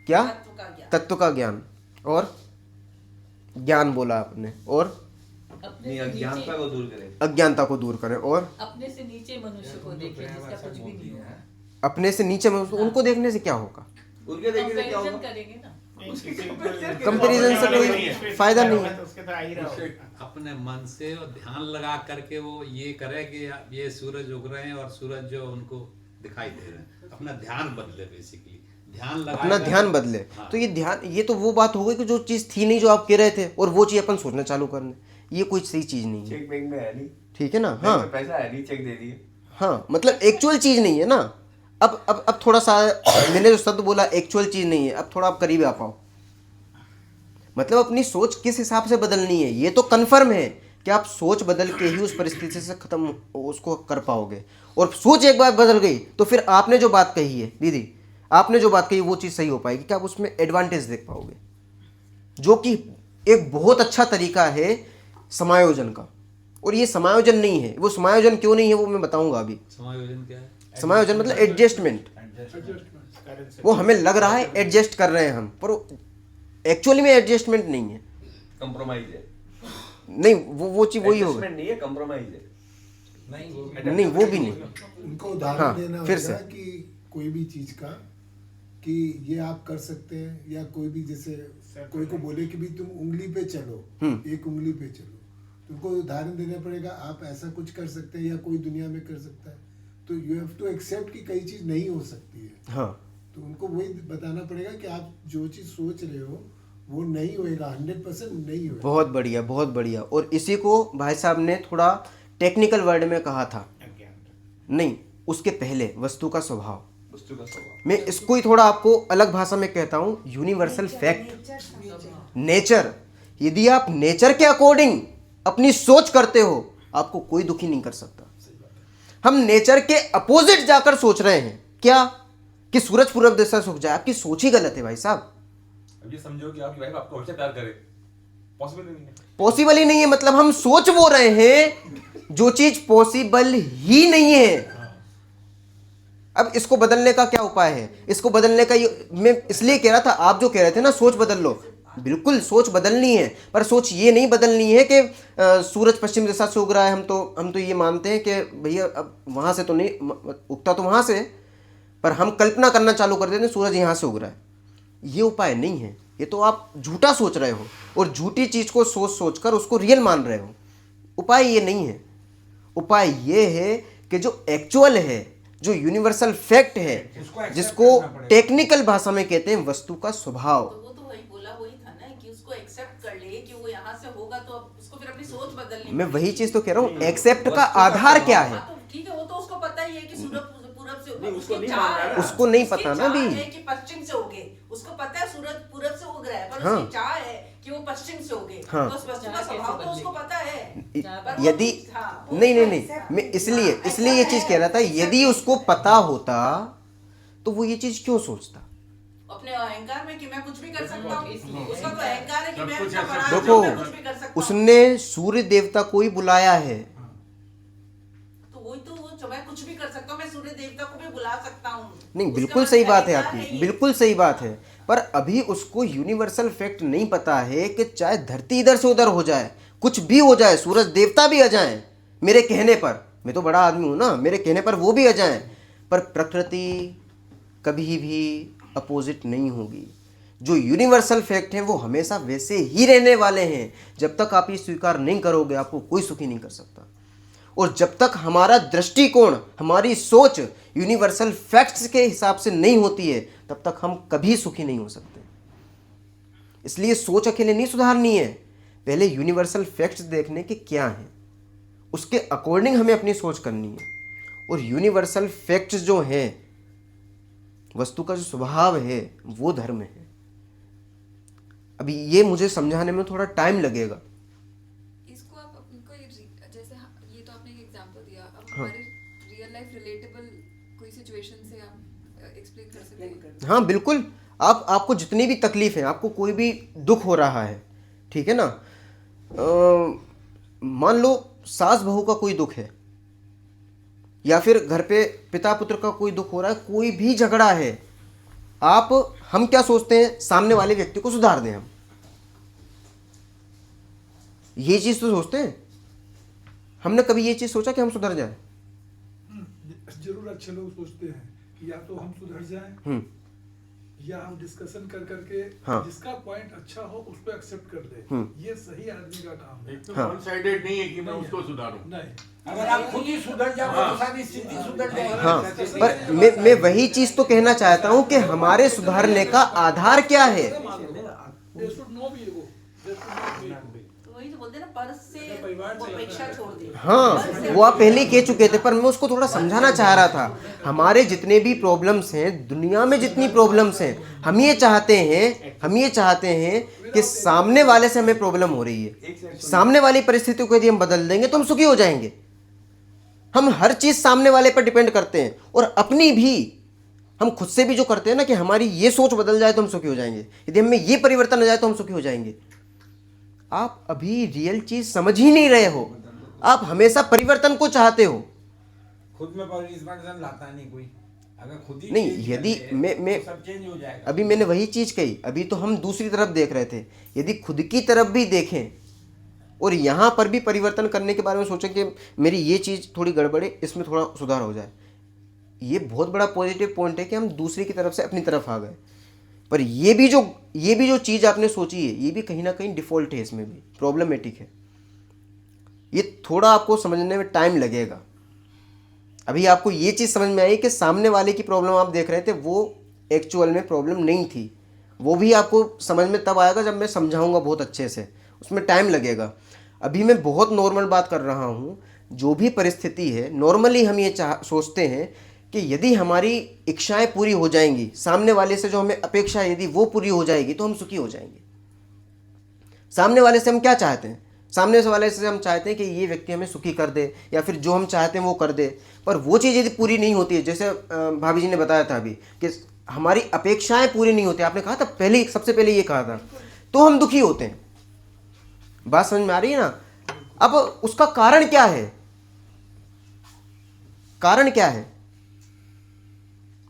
क्या? तत्व का ज्ञान। और ज्ञान बोला आपने, और नहीं, अज्ञानता को दूर करें। अज्ञानता को दूर करें, और अपने से नीचे मनुष्य को देखें जिसका कुछ भी नहीं है। अपने से नीचे में उनको देखने से क्या होगा? उनके देखने से क्या होगा? करेंगे ना, कंपैरिजन से कोई फायदा नहीं है। उसके तो आ ही रहा होगा। अपने मन से और ध्यान लगा करके वो ये करे कि ये सूरज उग रहे हैं और सूरज जो उनको दिखाई दे रहे हैं, अपना ध्यान बदले, बेसिकली ध्यान लगा, अपना ध्यान बदले। हाँ। तो ये ध्यान, ये तो वो बात हो गई कि जो चीज़ थी नहीं जो आप कह रहे थे, और वो चीज़ अपन सोचना चालू करने, ये कोई सही चीज़ नहीं है। चेक बैंक में है नहीं, ठीक है ना? बैंक हाँ में पैसा है नहीं, चेक दे दिए। हाँ, मतलब एक्चुअल चीज़ नहीं है ना। अब थोड़ा सा मैंने जो शब्द बोला एक्चुअल चीज़ नहीं है, अब थोड़ा आप करीब आ पाओ। मतलब अपनी सोच किस हिसाब से बदलनी है, ये तो कन्फर्म है कि आप सोच बदल के ही उस परिस्थिति से खत्म उसको कर पाओगे। और सोच एक बार बदल गई तो फिर आपने जो बात कही है दीदी, आपने जो बात कही वो चीज़ सही हो पाएगी कि आप उसमें एडवांटेज देख पाओगे, जो कि एक बहुत अच्छा तरीका है समायोजन का। और ये समायोजन नहीं है, वो समायोजन क्यों नहीं है वो मैं बताऊंगा अभी। समायोजन क्या है? समायोजन मतलब एडजस्टमेंट। वो हमें लग रहा है एडजस्ट कर रहे हैं हम, पर एक्चुअली में एडजस्टमेंट नहीं है, कंप्रोमाइज है। नहीं वो चीज वही होगा, एडजस्टमेंट नहीं है, कंप्रोमाइज है। नहीं वो भी नहीं। उनको उदाहरण हाँ, देना फिर होगा से। कि कोई भी चीज का कि ये आप कर सकते हैं, या कोई भी जैसे कोई को बोले कि भी तुम उंगली पे चलो, एक उंगली पे चलो, तुमको उदाहरण देना पड़ेगा आप ऐसा कुछ कर सकते हैं या कोई दुनिया में कर सकता है। तो यू हैव टू एक्सेप्ट कि कई चीज नहीं हो सकती है। हाँ, तो उनको वही बताना पड़ेगा कि आप जो चीज सोच रहे हो वो नहीं होएगा, 100% नहीं होएगा। बहुत बढ़िया, बहुत बढ़िया। और इसी को भाई साहब ने थोड़ा टेक्निकल वर्ड में कहा था, नहीं उसके पहले वस्तु का स्वभाव। मैं इसको ही थोड़ा आपको अलग भाषा में कहता हूँ, यूनिवर्सल फैक्ट, नेचर। यदि आप नेचर के अकॉर्डिंग अपनी सोच करते हो, आपको कोई दुखी नहीं कर सकता। हम नेचर के अपोजिट जाकर सोच रहे हैं क्या कि सूरज पूर्व दिशा से उग जाए, आपकी सोच ही गलत है भाई साहब। अब ये समझो कि आपकी वाइफ आपको हमेशा प्यार करे, पॉसिबल नहीं है। पॉसिबल ही नहीं है, मतलब हम सोच वो रहे हैं जो चीज पॉसिबल ही नहीं है। अब इसको बदलने का क्या उपाय है? इसको बदलने का मैं इसलिए कह रहा था, आप जो कह रहे थे ना सोच बदल लो, बिल्कुल सोच बदलनी है, पर सोच ये नहीं बदलनी है कि सूरज पश्चिम दिशा से उग रहा है, हम तो ये मानते हैं कि भैया अब वहां से तो नहीं उगता, तो वहां से, पर हम कल्पना करना चालू कर देते हैं सूरज यहाँ से उग रहा है। ये उपाय नहीं है, ये तो आप झूठा सोच रहे हो और झूठी चीज को सोच कर उसको रियल मान रहे हो। उपाय ये नहीं है, उपाय ये है कि जो एक्चुअल है, जो यूनिवर्सल फैक्ट है, जिसको टेक्निकल भाषा में कहते हैं वस्तु का स्वभाव। तो वो तो वही बोला, वही था ना कि उसको एक्सेप्ट कर ले कि वो यहाँ से होगा, तो अब उसको फिर अपनी सोच बदलनी। मैं वही चीज तो कह रहा हूँ, एक्सेप्ट का आधार क्या है? तो ठीक है, वो तो उसको पता ही है कि सूरज पूरब से उगे, उसको नहीं चाह मानना है, ना। उसको नहीं पता ना उसकी अभी। चाह है कि पश्चिम से उगे, उसको पता है सूरज पूरब से उग रहा है, पर हाँ। उसकी चाह है कि वो पश्चिम से उगे। हाँ। तो उस वस्तु का स्वभाव तो उसको पता है। पर वो- यदि हाँ, वो नहीं accept मैं इसलिए हाँ, ये चीज कह रहा था, यदि उसको पता होता तो वो ये चीज क्यों सोचता? अपने अहंकार में कि मैं कुछ भी कर सकता हूँ, उसका तो अहंकार है कि मैं कुछ इतना ऐसा- बड़ा हूँ, देखो, मैं कुछ भी कर सकता हूँ। उसने सूर्य देवता को ही बुलाया है। तो वही तो वो मैं कुछ भी कर सकता हूँ, मैं सूर्य देवता को भी बुला सकता हूँ। नहीं, उसका बिल्कुल मतलब सही बात है अहंकार आपकी, ये। बिल्कुल सही बात है, पर अभी उसको यूनिवर्सल फैक्ट नहीं पता है कि चाहे धरती इधर से उधर हो जाए, कुछ भी हो जाए, सूरज देवता भी आ जाए मेरे कहने पर, मैं तो बड़ा आदमी हूं ना, मेरे कहने पर वो भी आ जाए, पर प्रकृति कभी भी अपोजिट नहीं होगी। जो यूनिवर्सल फैक्ट है वो हमेशा वैसे ही रहने वाले हैं। जब तक आप ये स्वीकार नहीं करोगे, आपको कोई सुखी नहीं कर सकता। और जब तक हमारा दृष्टिकोण, हमारी सोच यूनिवर्सल फैक्ट्स के हिसाब से नहीं होती है, तब तक हम कभी सुखी नहीं हो सकते। इसलिए सोच अकेले नहीं सुधारनी है, पहले यूनिवर्सल फैक्ट्स देखने के क्या हैं, उसके अकॉर्डिंग हमें अपनी सोच करनी है। और यूनिवर्सल फैक्ट्स जो हैं, वस्तु का जो स्वभाव है, वो धर्म है। अभी ये मुझे समझाने में थोड़ा टाइम लगेगा। इसको आप उनको जैसे ये तो आपने एक एग्जांपल दिया, अब हाँ। हमारे रियल लाइफ रिलेटेबल कोई सिचुएशन से आप एक्सप्लेन कर सकते हैं? हाँ बिल्कुल, आपको जितनी भी तकलीफ है, आपको कोई भी दुख हो रहा है, ठीक है ना, मान लो सास बहू का कोई दुख है, या फिर घर पे पिता पुत्र का कोई दुख हो रहा है, कोई भी झगड़ा है, हम क्या सोचते हैं, सामने वाले व्यक्ति को सुधार दें। हम ये चीज तो सोचते हैं। हमने कभी ये चीज सोचा कि हम सुधर जाएं? जरूर अच्छे लोग सोचते हैं कि या तो हम सुधर जाएं या हम डिस्कशन कर करके जिसका पॉइंट अच्छा हो उसको एक्सेप्ट कर ले। ये सही आदमी का काम है। एकदम वन साइडेड नहीं है कि मैं उसको सुधारूं। नहीं, अगर आप खुद ही सुधर जाओ तो सारी स्थिति सुधर जाएगी। हाँ, पर मैं वही चीज तो कहना चाहता हूं कि हमारे सुधारने का आधार क्या है। तो वही तो बोलते हैं ना, पर से अपेक्षा छोड़ दी। हाँ, वो आप पहले ही कह चुके थे, पर मैं उसको थोड़ा समझाना चाह रहा था। हमारे जितने भी प्रॉब्लम्स हैं, दुनिया में जितनी प्रॉब्लम्स हैं, हम ये चाहते हैं कि सामने वाले से हमें प्रॉब्लम हो रही है, सामने वाली परिस्थिति को यदि हम बदल देंगे तो हम सुखी हो जाएंगे। हम हर चीज सामने वाले पर डिपेंड करते हैं, और अपनी भी हम खुद से भी जो करते हैं ना, कि हमारी ये सोच बदल जाए तो हम सुखी हो जाएंगे, यदि हमें ये परिवर्तन आ जाए तो हम सुखी हो जाएंगे। आप अभी रियल चीज समझ ही नहीं रहे हो। आप हमेशा परिवर्तन को चाहते हो। खुद में परिवर्तन लाता नहीं कोई। अगर खुद ही नहीं, यदि मैं सब चेंज हो जाएगा। अभी मैंने वही चीज कही, अभी तो हम दूसरी तरफ देख रहे थे। यदि खुद की तरफ भी देखें और यहाँ पर भी परिवर्तन करने के बारे में सोचें कि मेरी ये चीज़ थोड़ी गड़बड़ है, इसमें थोड़ा सुधार हो जाए, ये बहुत बड़ा पॉजिटिव पॉइंट है कि हम दूसरी की तरफ से अपनी तरफ आ गए। पर ये भी जो चीज़ आपने सोची है, ये भी कहीं ना कहीं डिफ़ॉल्ट है, इसमें भी प्रॉब्लमेटिक है। ये थोड़ा आपको समझने में टाइम लगेगा। अभी आपको ये चीज़ समझ में आई कि सामने वाले की प्रॉब्लम आप देख रहे थे, वो एक्चुअल में प्रॉब्लम नहीं थी। वो भी आपको समझ में तब आएगा जब मैं समझाऊंगा बहुत अच्छे से, उसमें टाइम लगेगा। अभी मैं बहुत नॉर्मल बात कर रहा हूँ। जो भी परिस्थिति है, नॉर्मली हम ये सोचते हैं कि यदि हमारी इच्छाएं पूरी हो जाएंगी, सामने वाले से जो हमें अपेक्षा है यदि वो पूरी हो जाएगी तो हम सुखी हो जाएंगे। सामने वाले से हम क्या चाहते हैं? सामने वाले से हम चाहते हैं कि ये व्यक्ति हमें सुखी कर दे, या फिर जो हम चाहते हैं वो कर दे। पर वो चीज़ यदि पूरी नहीं होती है, जैसे भाभी जी ने बताया था अभी कि हमारी अपेक्षाएं पूरी नहीं होती, आपने कहा था पहले, सबसे पहले ये कहा था, तो हम दुखी होते हैं। बात समझ में आ रही है ना? अब उसका कारण क्या है? कारण क्या है?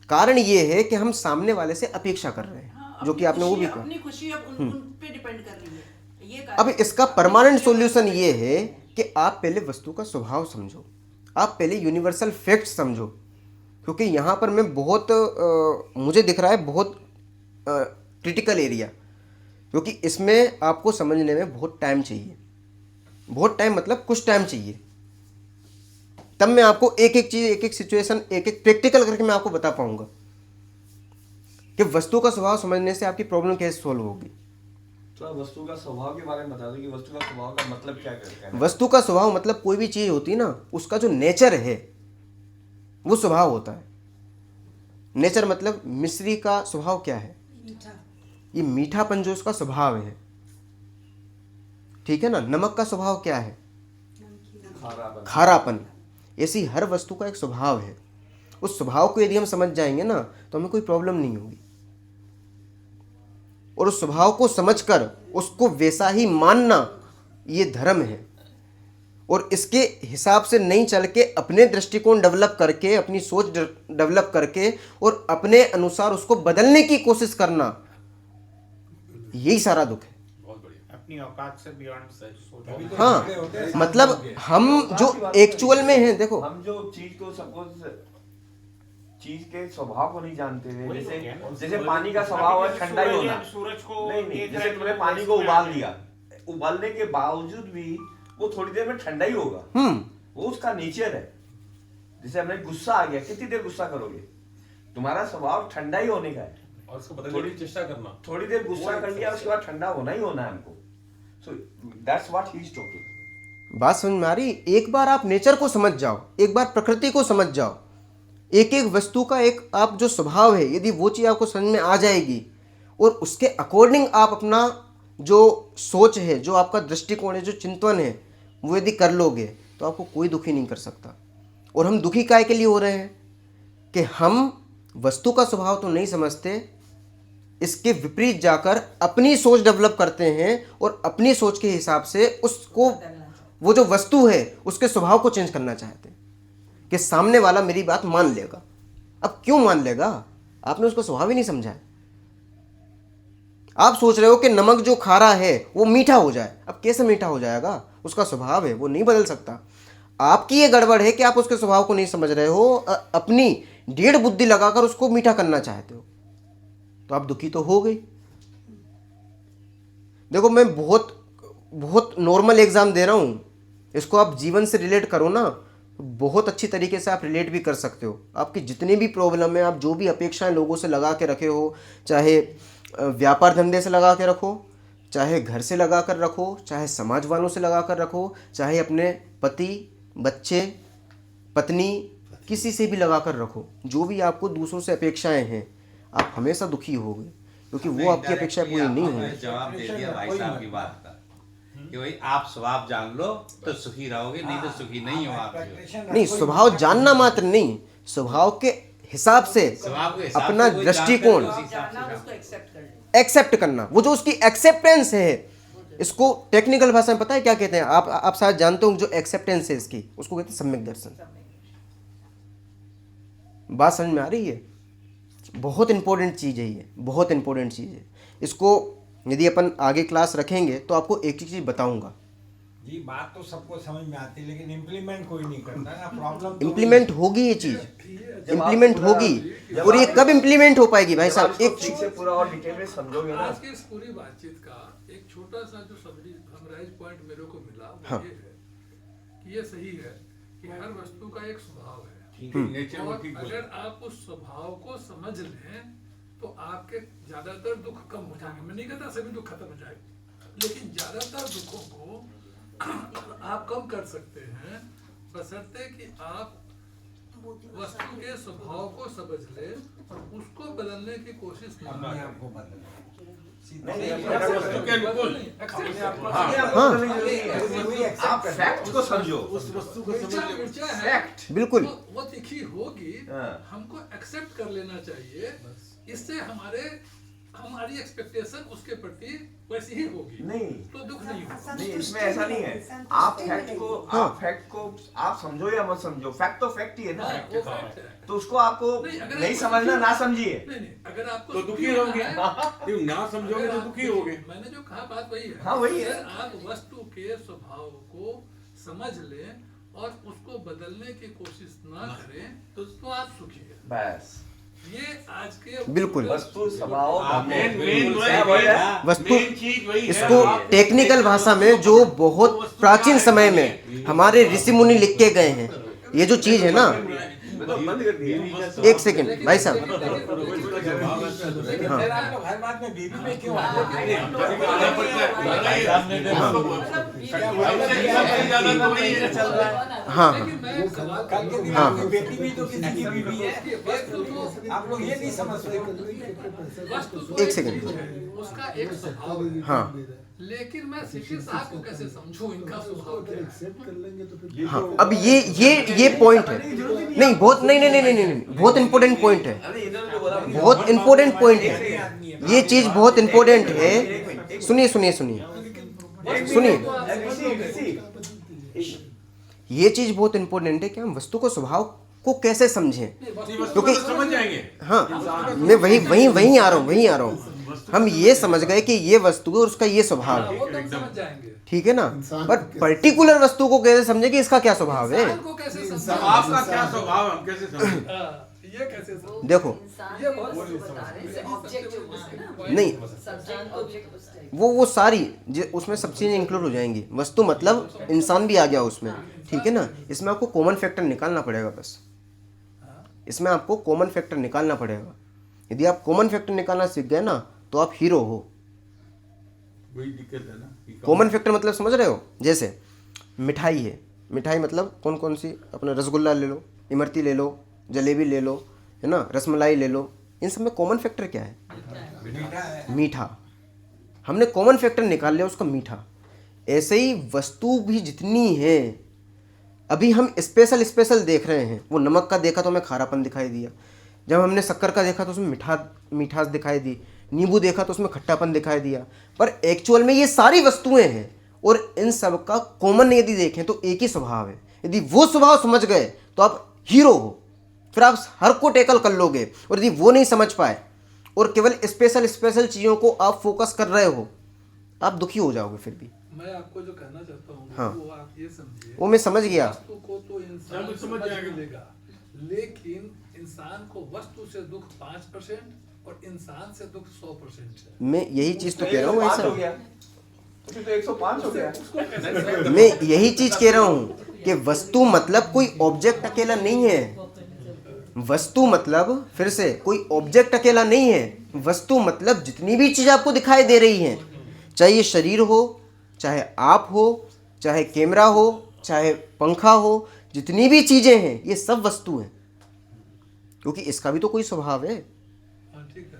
कारण ये है कि हम सामने वाले से अपेक्षा कर रहे हैं, जो कि आपने वो भी कहा। अपनी खुशी अब उन पे डिपेंड कर रही है, ये अब इसका परमानेंट सॉल्यूशन ये है कि आप पहले वस्तु का स्वभाव समझो, आप पहले यूनिवर्सल फैक्ट समझो। क्योंकि यहाँ पर मैं बहुत मुझे दिख रहा है बहुत क्रिटिकल एरिया, क्योंकि इसमें आपको समझने में बहुत टाइम चाहिए। बहुत टाइम मतलब कुछ टाइम चाहिए, तब मैं आपको एक एक चीज़, एक एक सिचुएशन, एक एक प्रैक्टिकल करके मैं आपको बता पाऊंगा कि वस्तु का स्वभाव समझने से आपकी प्रॉब्लम कैसे सोल्व होगी। तो वस्तु का स्वभाव के बारे में बता दो कि वस्तु का स्वभाव का मतलब क्या करता है। वस्तु का स्वभाव मतलब कोई भी चीज़ होती है ना, उसका जो नेचर है वो स्वभाव होता है। नेचर मतलब मिश्री का स्वभाव क्या है? ये मीठापन जो उसका स्वभाव है, ठीक है ना। नमक का स्वभाव क्या है? खारापन। ऐसी हर वस्तु का एक स्वभाव है। उस स्वभाव को यदि हम समझ जाएंगे ना तो हमें कोई प्रॉब्लम नहीं होगी। और उस स्वभाव को समझकर उसको वैसा ही मानना ये धर्म है। और इसके हिसाब से नहीं चल के अपने दृष्टिकोण डेवलप करके, अपनी सोच डेवलप करके और अपने अनुसार उसको बदलने की कोशिश करना, यही सारा दुख है। अपनी औकात से बियॉन्ड सोच। हाँ, मतलब हम जो एक्चुअल में हैं, देखो हम जो चीज को सपोज चीज के स्वभाव को नहीं जानते हैं, जैसे पानी का स्वभाव है ठंडा ही होना। सूरज को नहीं, जैसे तुमने पानी को उबाल दिया, उबालने के बावजूद भी वो थोड़ी देर में ठंडा ही होगा। वो उसका नेचर है। जैसे हमें गुस्सा आ गया, कितनी देर गुस्सा करोगे? तुम्हारा स्वभाव ठंडा ही होने का है, और उसको बदलने की चेष्टा करना। थोड़ी देर गुस्सा कर लिया, उसके बाद ठंडा होना ही होना है हमको। So that's what he is talking. बात समझ में आ रही? एक बार आप नेचर को समझ जाओ, एक बार प्रकृति को समझ जाओ, एक एक वस्तु का एक आप जो स्वभाव है, यदि वो चीज़ आपको समझ में आ जाएगी और उसके अकॉर्डिंग आप अपना जो सोच है, जो आपका दृष्टिकोण है, जो चिंतन है, वो यदि कर लोगे तो आपको कोई दुखी नहीं कर सकता। और हम दुखी काहे के लिए हो रहे हैं? कि हम वस्तु का स्वभाव तो नहीं समझते, इसके विपरीत जाकर अपनी सोच डेवलप करते हैं और अपनी सोच के हिसाब से उसको, वो जो वस्तु है उसके स्वभाव को चेंज करना चाहते हैं कि सामने वाला मेरी बात मान लेगा। अब क्यों मान लेगा? आपने उसका स्वभाव ही नहीं समझा है। आप सोच रहे हो कि नमक जो खारा है वो मीठा हो जाए। अब कैसे मीठा हो जाएगा? उसका स्वभाव है, वो नहीं बदल सकता। आपकी ये गड़बड़ है कि आप उसके स्वभाव को नहीं समझ रहे हो, अपनी डेढ़ बुद्धि लगाकर उसको मीठा करना चाहते हो, तो आप दुखी तो हो गई। देखो, मैं बहुत नॉर्मल एग्जाम दे रहा हूं, इसको आप जीवन से रिलेट करो ना, बहुत अच्छी तरीके से आप रिलेट भी कर सकते हो। आपकी जितनी भी प्रॉब्लम है, आप जो भी अपेक्षाएं लोगों से लगा के रखे हो, चाहे व्यापार धंधे से लगा के रखो, चाहे घर से लगा कर रखो, चाहे समाज वालों से लगा कर रखो, चाहे अपने पति, बच्चे, पत्नी, किसी से भी लगा कर रखो, जो भी आपको दूसरों से अपेक्षाएं हैं, आप हमेशा दुखी होगे, क्योंकि वो आपकी अपेक्षाएं पूरी नहीं होंगी। जवाब दे दिया भाई साहब की बात का कि भाई आप स्वभाव जान लो तो सुखी रहोगे, नहीं तो सुखी नहीं हो आप। नहीं, स्वभाव जानना मात्र नहीं, स्वभाव के हिसाब से अपना दृष्टिकोण एक्सेप्ट करना, वो जो उसकी एक्सेप्टेंस है, इसको टेक्निकल भाषा में पता है क्या कहते हैं? आप शायद जानते हो, जो एक्सेप्टेंस है इसकी, उसको कहते हैं सम्यक दर्शन। बात समझ में आ रही है? बहुत इंपॉर्टेंट चीज़ है ये, बहुत इंपॉर्टेंट चीज़ है। इसको यदि अपन आगे क्लास रखेंगे तो आपको एक चीज़ बताऊंगा जी। बात तो सबको समझ में आती है, लेकिन इम्प्लीमेंट कोई नहीं करता ना। प्रॉब्लम इम्प्लीमेंट होगी, ये चीज़ इम्प्लीमेंट होगी। और ये कब इम्प्लीमेंट हो पाएगी भाई साहब? एक ठीक से पूरा और डिटेल में समझोगे ना। आज की इस पूरी बातचीत का एक छोटा सा जो समराइज पॉइंट मेरे को मिला वो हाँ। ये है कि ये सही है कि हर वस्तु का एक स्वभाव है, और अगर आप उस स्वभाव को समझ लें तो आपके ज्यादातर दुख कम हो जाएंगे। मैं नहीं कहता सभी दुख खत्म हो जाएंगे, लेकिन ज्यादातर दुखों को आप कम कर सकते हैं, बशर्ते कि आप वस्तु के स्वभाव को समझ ले और उसको बदलने की कोशिश न करें। आपको बदलना आप फैक्ट को समझो, उस वस्तु को समझो। फैक्ट बिल्कुल वो तिखी होगी, हमको एक्सेप्ट कर लेना चाहिए। इससे हमारी एक्सपेक्टेशन उसके प्रति वैसी ही होगी, नहीं तो दुख नहीं होगा। नहीं, इसमें ऐसा नहीं है। आप फैक्ट को आप समझो या मत समझो, फैक्ट तो फैक्ट ही है ना। वो फैक्ट है। तो उसको आपको नहीं समझना, ना समझिए। नहीं, अगर आपको तो दुखी रहोगे, ना समझोगे तो दुखी होगे। मैंने जो कहा बात वही है। हाँ, वही है। अगर आप वस्तु के स्वभाव को समझ लें और उसको बदलने की कोशिश ना करें तो आप सुखी हैं। बस ये आज के बिल्कुल वस्तु स्वभाव वस्तु, इसको टेक्निकल भाषा में जो बहुत प्राचीन समय में हमारे ऋषि मुनि लिख के गए हैं, ये जो चीज है ना, बंद कर दिया। एक सेकंड भाई साहब, हाँ हर बात में बीबी में क्यों आ जाते हाँ हाँ बेटी भी तो किसी की बीबी है। आप लोग ये नहीं समझ रहे। एक सेकंड, उसका एक स्वभाव है। हाँ लेकिन मैं शिशिर साहब को कैसे समझूं इनका स्वभाव क्या है? एक्सेप्ट कर लेंगे तो फिर हाँ, अब ये पॉइंट है। नहीं, बहुत नहीं, बहुत इंपॉर्टेंट पॉइंट है, बहुत इंपॉर्टेंट पॉइंट है। ये चीज बहुत इंपॉर्टेंट है। सुनिए, ये चीज बहुत इंपॉर्टेंट है कि हम वस्तु को स्वभाव को कैसे समझें, क्योंकि समझ जाएंगे। हाँ, मैं वहीं आ रहा हूँ। हम ये समझ गए कि ये वस्तु है और उसका ये स्वभाव है, वो तब समझ जाएंगे। ठीक है ना, पर पर्टिकुलर वस्तु को कैसे समझे कि इसका क्या स्वभाव है? इंसान को कैसे समझें? आपका क्या स्वभाव हम कैसे समझें? ये कैसे समझें? देखो, ये बहुत बता रहे हैं ऑब्जेक्ट जो है ना, नहीं, सब्जेक्ट ऑब्जेक्ट उस टाइप। वो सारी उसमें सब चीज़ें इंक्लूड हो जाएंगी। वस्तु मतलब इंसान भी आ गया उसमें, ठीक है ना। इसमें आपको कॉमन फैक्टर निकालना पड़ेगा, बस इसमें आपको कॉमन फैक्टर निकालना पड़ेगा। यदि आप कॉमन फैक्टर निकालना सीख गए ना तो आप हीरो हो। वही दिक्कत है ना। कॉमन फैक्टर मतलब समझ रहे हो? जैसे मिठाई है, मिठाई मतलब कौन कौन सी, अपना रसगुल्ला ले लो, इमरती ले लो, जलेबी ले लो, है ना, रसमलाई ले लो। इन सब में कॉमन फैक्टर क्या है? मीठा। हमने कॉमन फैक्टर निकाल लिया उसका मीठा। ऐसे ही वस्तु भी जितनी है, अभी हम स्पेशल देख रहे हैं। वो नमक का देखा तो हमें खारापन दिखाई दिया, जब हमने शक्कर का देखा तो उसमें मिठास दिखाई दी, नींबू देखा तो उसमें खट्टापन दिखाई दिया, पर एक्चुअल में ये सारी वस्तुएं हैं और इन सब का कॉमन यदि देखें तो एक ही स्वभाव है। यदि वो स्वभाव समझ गए तो आप हीरो हो, फिर आप हर को टैकल कर लोगे। और यदि वो नहीं समझ पाए और केवल स्पेशल चीज़ों को आप फोकस कर रहे हो, आप दुखी हो जाओगे फिर भी। मैं आपको जो कहना चाहता हूँ हाँ। वो आप ये समझिए, वो मैं समझ गया। वस्तु को तो इंसान समझ लेगा, लेकिन इंसान को वस्तु से दुख 5% और इंसान से दुख 100% है। मैं यही चीज़ तो कह रहा हूँ भाई हो गया साहब, तो 105 हो गया। मैं यही चीज़ कह रहा हूँ कि वस्तु मतलब कोई ऑब्जेक्ट अकेला नहीं है। वस्तु मतलब फिर से कोई ऑब्जेक्ट अकेला नहीं है। वस्तु मतलब जितनी भी चीज़ आपको दिखाई दे रही हैं, चाहे ये शरीर हो, चाहे आप हो, चाहे कैमरा हो, चाहे पंखा हो, जितनी भी चीज़ें हैं ये सब वस्तु हैं, क्योंकि इसका भी तो कोई स्वभाव है।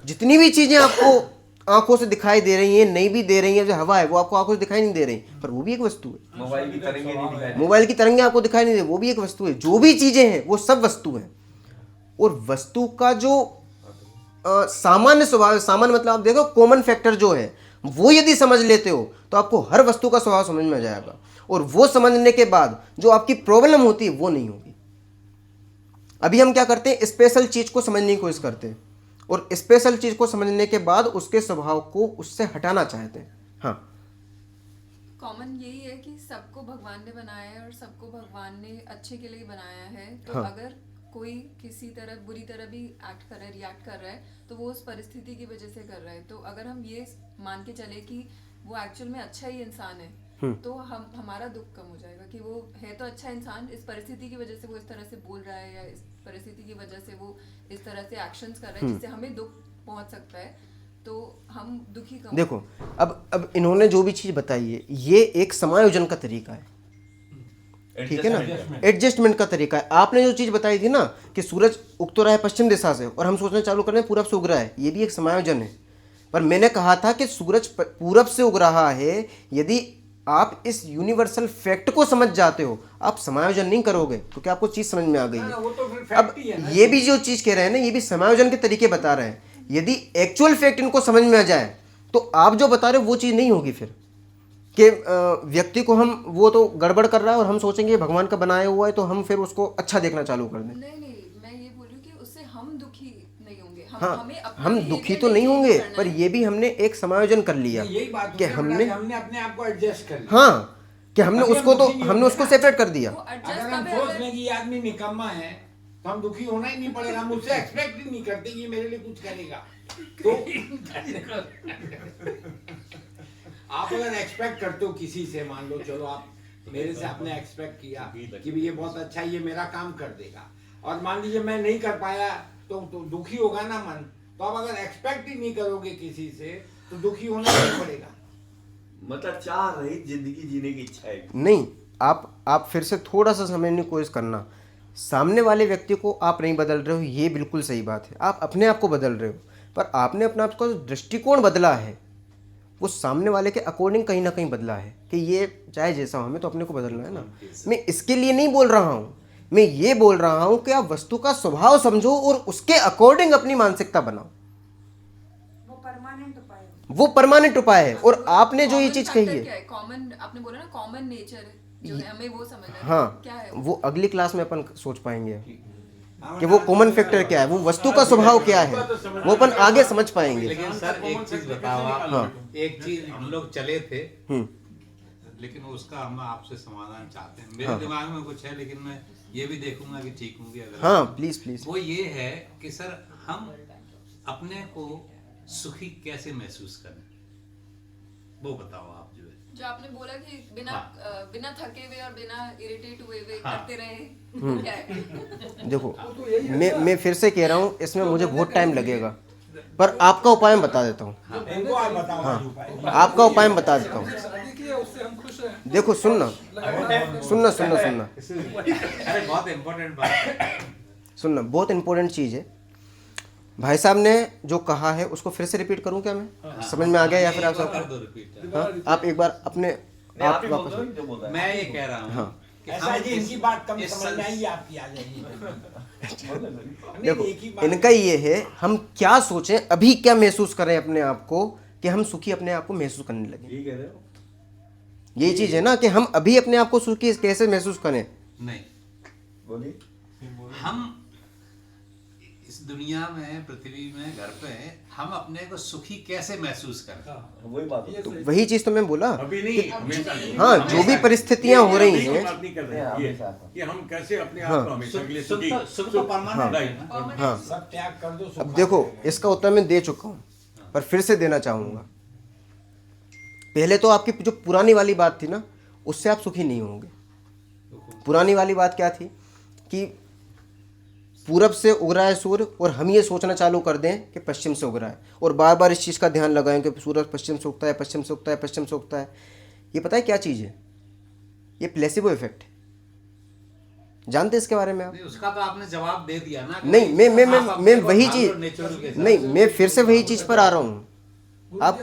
जितनी भी चीज़ें आपको आंखों से दिखाई दे रही हैं, नहीं भी दे रही हैं, जो हवा है वो आपको आंखों से दिखाई नहीं दे रही, पर वो भी एक वस्तु है। मोबाइल की तरंगे नहीं दिखाई, मोबाइल की तरंगे आपको दिखाई नहीं दे, वो भी एक वस्तु है। जो भी चीज़ें हैं वो सब वस्तु हैं। और वस्तु का जो सामान्य स्वभाव है, सामान्य मतलब आप देखो कॉमन फैक्टर जो है, वो यदि समझ लेते हो तो आपको हर वस्तु का स्वभाव समझ में आ जाएगा। और वो समझने के बाद जो आपकी प्रॉब्लम होती है वो नहीं होगी। अभी हम क्या करते हैं, स्पेशल चीज़ को समझने की कोशिश करते हैं और स्पेशल चीज़ को समझने के बाद उसके स्वभाव को उससे हटाना चाहते हैं। हाँ, कॉमन यही है कि सबको भगवान ने बनाया है और सबको भगवान ने अच्छे के लिए बनाया है। तो हाँ। अगर कोई किसी तरह बुरी तरह भी एक्ट कर रहा है, रिएक्ट कर रहा है, तो वो उस परिस्थिति की वजह से कर रहा है। तो अगर हम ये मान के चले कि वो एक्चुअल में अच्छा ही इंसान है, तो हमारा दुख कम हो जाएगा कि वो है तो अच्छा इंसान, इस परिस्थिति की वजह से वो इस तरह से बोल रहा है या इस परिस्थिति की वजह से वो इस तरह से एक्शंस कर रहा है जिससे हमें दुख पहुंच सकता है, तो हम दुखी कम। देखो अब इन्होंने जो भी चीज़ बताई है ये एक समायोजन का तरीका है, ठीक है ना, एडजस्टमेंट का तरीका है। आपने जो चीज़ बताई थी ना कि सूरज उग तो रहा है पश्चिम दिशा से और हम सोचना चालू कर रहे हैं पूरब से उग रहा है, ये भी एक समायोजन है। पर मैंने कहा था कि सूरज पूरब से उग रहा है, यदि आप इस यूनिवर्सल फैक्ट को समझ जाते हो, आप समायोजन नहीं करोगे क्योंकि आपको चीज़ समझ में आ गई वो तो फिर है। fact अब ही है ना। ये भी जो चीज़ कह रहे हैं ना, ये भी समायोजन के तरीके बता रहे हैं। यदि एक्चुअल फैक्ट इनको समझ में आ जाए तो आप जो बता रहे हो वो चीज़ नहीं होगी फिर कि व्यक्ति को हम वो तो गड़बड़ कर रहा है और हम सोचेंगे भगवान का बनाया हुआ है तो हम फिर उसको अच्छा देखना चालू कर दें। नहीं, मैं ये बोल रही हूँ कि उससे हम दुखी नहीं होंगे। हाँ, हमें अपना हम behavior दुखी तो नहीं maintain होंगे, करना पर है। ये भी हमने एक समायोजन कर लिया यही बात कि हमने अपने आप को एडजस्ट कर लिया। हाँ, कि हमने अभी हम उसको तो दुखी नहीं हमने होंगे उसको ना। सेपरेट कर दिया। वो adjust अगर हम कब है, सोच अगर- लें कि ये आदमी निकम्मा है तो हम दुखी होना ही नहीं पड़ेगा, हम उससे एक्सपेक्ट ही नहीं करते कि ये मेरे लिए कुछ करेगा। तो आप अगर एक्सपेक्ट करते हो किसी से, मान लो चलो आप मेरे से आपने एक्सपेक्ट किया कि ये बहुत अच्छा ये मेरा काम कर देगा, और मान लीजिए मैं नहीं कर पाया तो दुखी होगा ना मन। तो आप अगर एक्सपेक्ट ही नहीं करोगे किसी से तो दुखी होना नहीं पड़ेगा। मतलब चाह रही जिंदगी जीने की इच्छा है। नहीं, आप फिर से थोड़ा सा समझने की कोशिश करना। सामने वाले व्यक्ति को आप नहीं बदल रहे हो, ये बिल्कुल सही बात है, आप अपने आप को बदल रहे हो, पर आपने अपना आपका जो दृष्टिकोण बदला है वो सामने वाले के अकॉर्डिंग कहीं ना कहीं बदला है कि ये चाहे जैसा हो, हमें तो अपने को बदलना है ना। मैं इसके लिए नहीं बोल रहा हूँ, मैं ये बोल रहा हूँ कि आप वस्तु का स्वभाव समझो और उसके अकॉर्डिंग अपनी मानसिकता बनाओ। वो परमानेंट उपाय है। वो परमानेंट उपाय है। और आपने जो ये Common चीज़ कही factor है, क्या है? कॉमन आपने बोला ना, कॉमन नेचर जो है हमें वो समझना है। हाँ, क्या है वो अगली क्लास में अपन सोच पाएंगे कि वो कॉमन फैक्टर क्या है, वो वस्तु का स्वभाव क्या है, वो अपन आगे समझ पाएंगे। लेकिन सर एक चीज बताओ आप, हाँ। एक चीज हम लोग चले थे हम्म, लेकिन उसका हम आपसे समाधान चाहते हैं। मेरे हाँ। दिमाग में कुछ है लेकिन मैं ये भी देखूंगा कि ठीक होंगे अगर। हाँ, प्लीज प्लीज। वो ये है कि सर हम अपने को सुखी कैसे महसूस करें, वो बताओ आप जो है। जो आपने बोला कि बिना हाँ। बिना थके हुए और बिना इरिटेट हुए हाँ। करते रहे, क्या है? देखो, मैं फिर से कह रहा हूँ, इसमें मुझे बहुत टाइम लगेगा, पर आपका उपाय मैं बता देता हूँ। इनको आप बताओ हाँ, आज उपाय। आपका उपाय मैं बता देता हूँ। शादी की है, उससे हम खुश हैं। देखो, सुनना अरे बहुत इम्पोर्टेंट बात है। सुनना, बहुत इंपॉर्टेंट चीज़ है। भाई साहब ने जो कहा है उसको फिर से रिपीट करूं क्या मैं? समझ में आ गया या फिर आप कर सब? दो रिपीट। हाँ, आप एक बार अपने आप ही बोल दो वापस। जो बोल रहा है। मैं ये कह रहा हूँ हाँ। कि ऐसा हम है जी, इस- इनकी बात कम इस समझ में संस- आई, आपकी आ जाएगी। देखो इनका ये है, हम क्या सोचें, अभी क्या महसूस करें अपने आप को कि हम सुखी अपने आप को महसूस करने लगे। यही कह रहे हो? यही चीज है ना कि हम अभी अपने आप को सुखी कैसे महसूस करें। नहीं, बोलिए। हम इस दुनिया में, पृथ्वी में, घर पे हम अपने को सुखी कैसे महसूस करें? वही बात है। तो वही चीज तो मैं बोला। अभी नहीं, हमेशा नहीं। हाँ, जो भी परिस्थितियां हो रही ये हैं, बात नहीं कर रहे हैं, ये कि हम कैसे अपने आप हाँ। को हमेशा के लिए सुख सुखी तो परमानेंट है ना। हाँ, सब त्याग कर दो, अब देखो इसका उत्तर मैं दे चुका हूँ, पर फिर से देना चाहूंगा। पहले तो आपकी जो पुरानी वाली बात थी ना, उससे आप सुखी नहीं होंगे। पुरानी वाली बात क्या थी कि पूरब से उग रहा है सूर्य और हम ये सोचना चालू कर दें कि पश्चिम से उग रहा है, और बार बार इस चीज़ का ध्यान लगाएं कि सूरज पश्चिम से उगता है, पश्चिम से उगता है, पश्चिम से उगता है। ये पता है क्या चीज़ है? ये प्लेसिबो इफेक्ट है। जानते इसके बारे में आप? नहीं, उसका तो आपने जवाब दे दिया ना। नहीं, मैं वही चीज़ नहीं, मैं फिर से वही चीज़ पर आ रहा हूँ। आप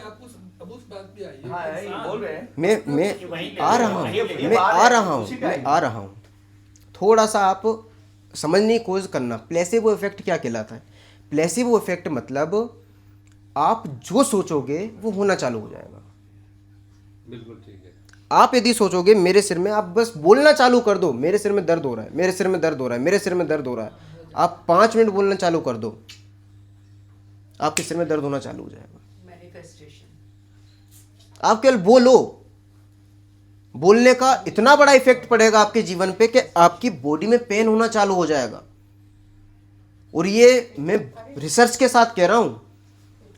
हाँ, यही बोल रहे हैं। मैं आ रहा हूँ। थोड़ा सा आप समझने की कोशिश करना, प्लेसिबो इफेक्ट क्या कहलाता है। प्लेसिबो इफेक्ट मतलब आप जो सोचोगे वो होना चालू हो जाएगा। बिल्कुल ठीक है। आप यदि सोचोगे मेरे सिर में, आप बस बोलना चालू कर दो, मेरे सिर में दर्द हो रहा है, मेरे सिर में दर्द हो रहा है, मेरे सिर में दर्द हो रहा है, आप 5 मिनट बोलना चालू कर दो, आपके सिर में दर्द होना चालू हो जाएगा। आप केवल बोलो, बोलने का इतना बड़ा इफेक्ट पड़ेगा आपके जीवन पे कि आपकी बॉडी में पेन होना चालू हो जाएगा। और ये मैं रिसर्च के साथ कह रहा हूं,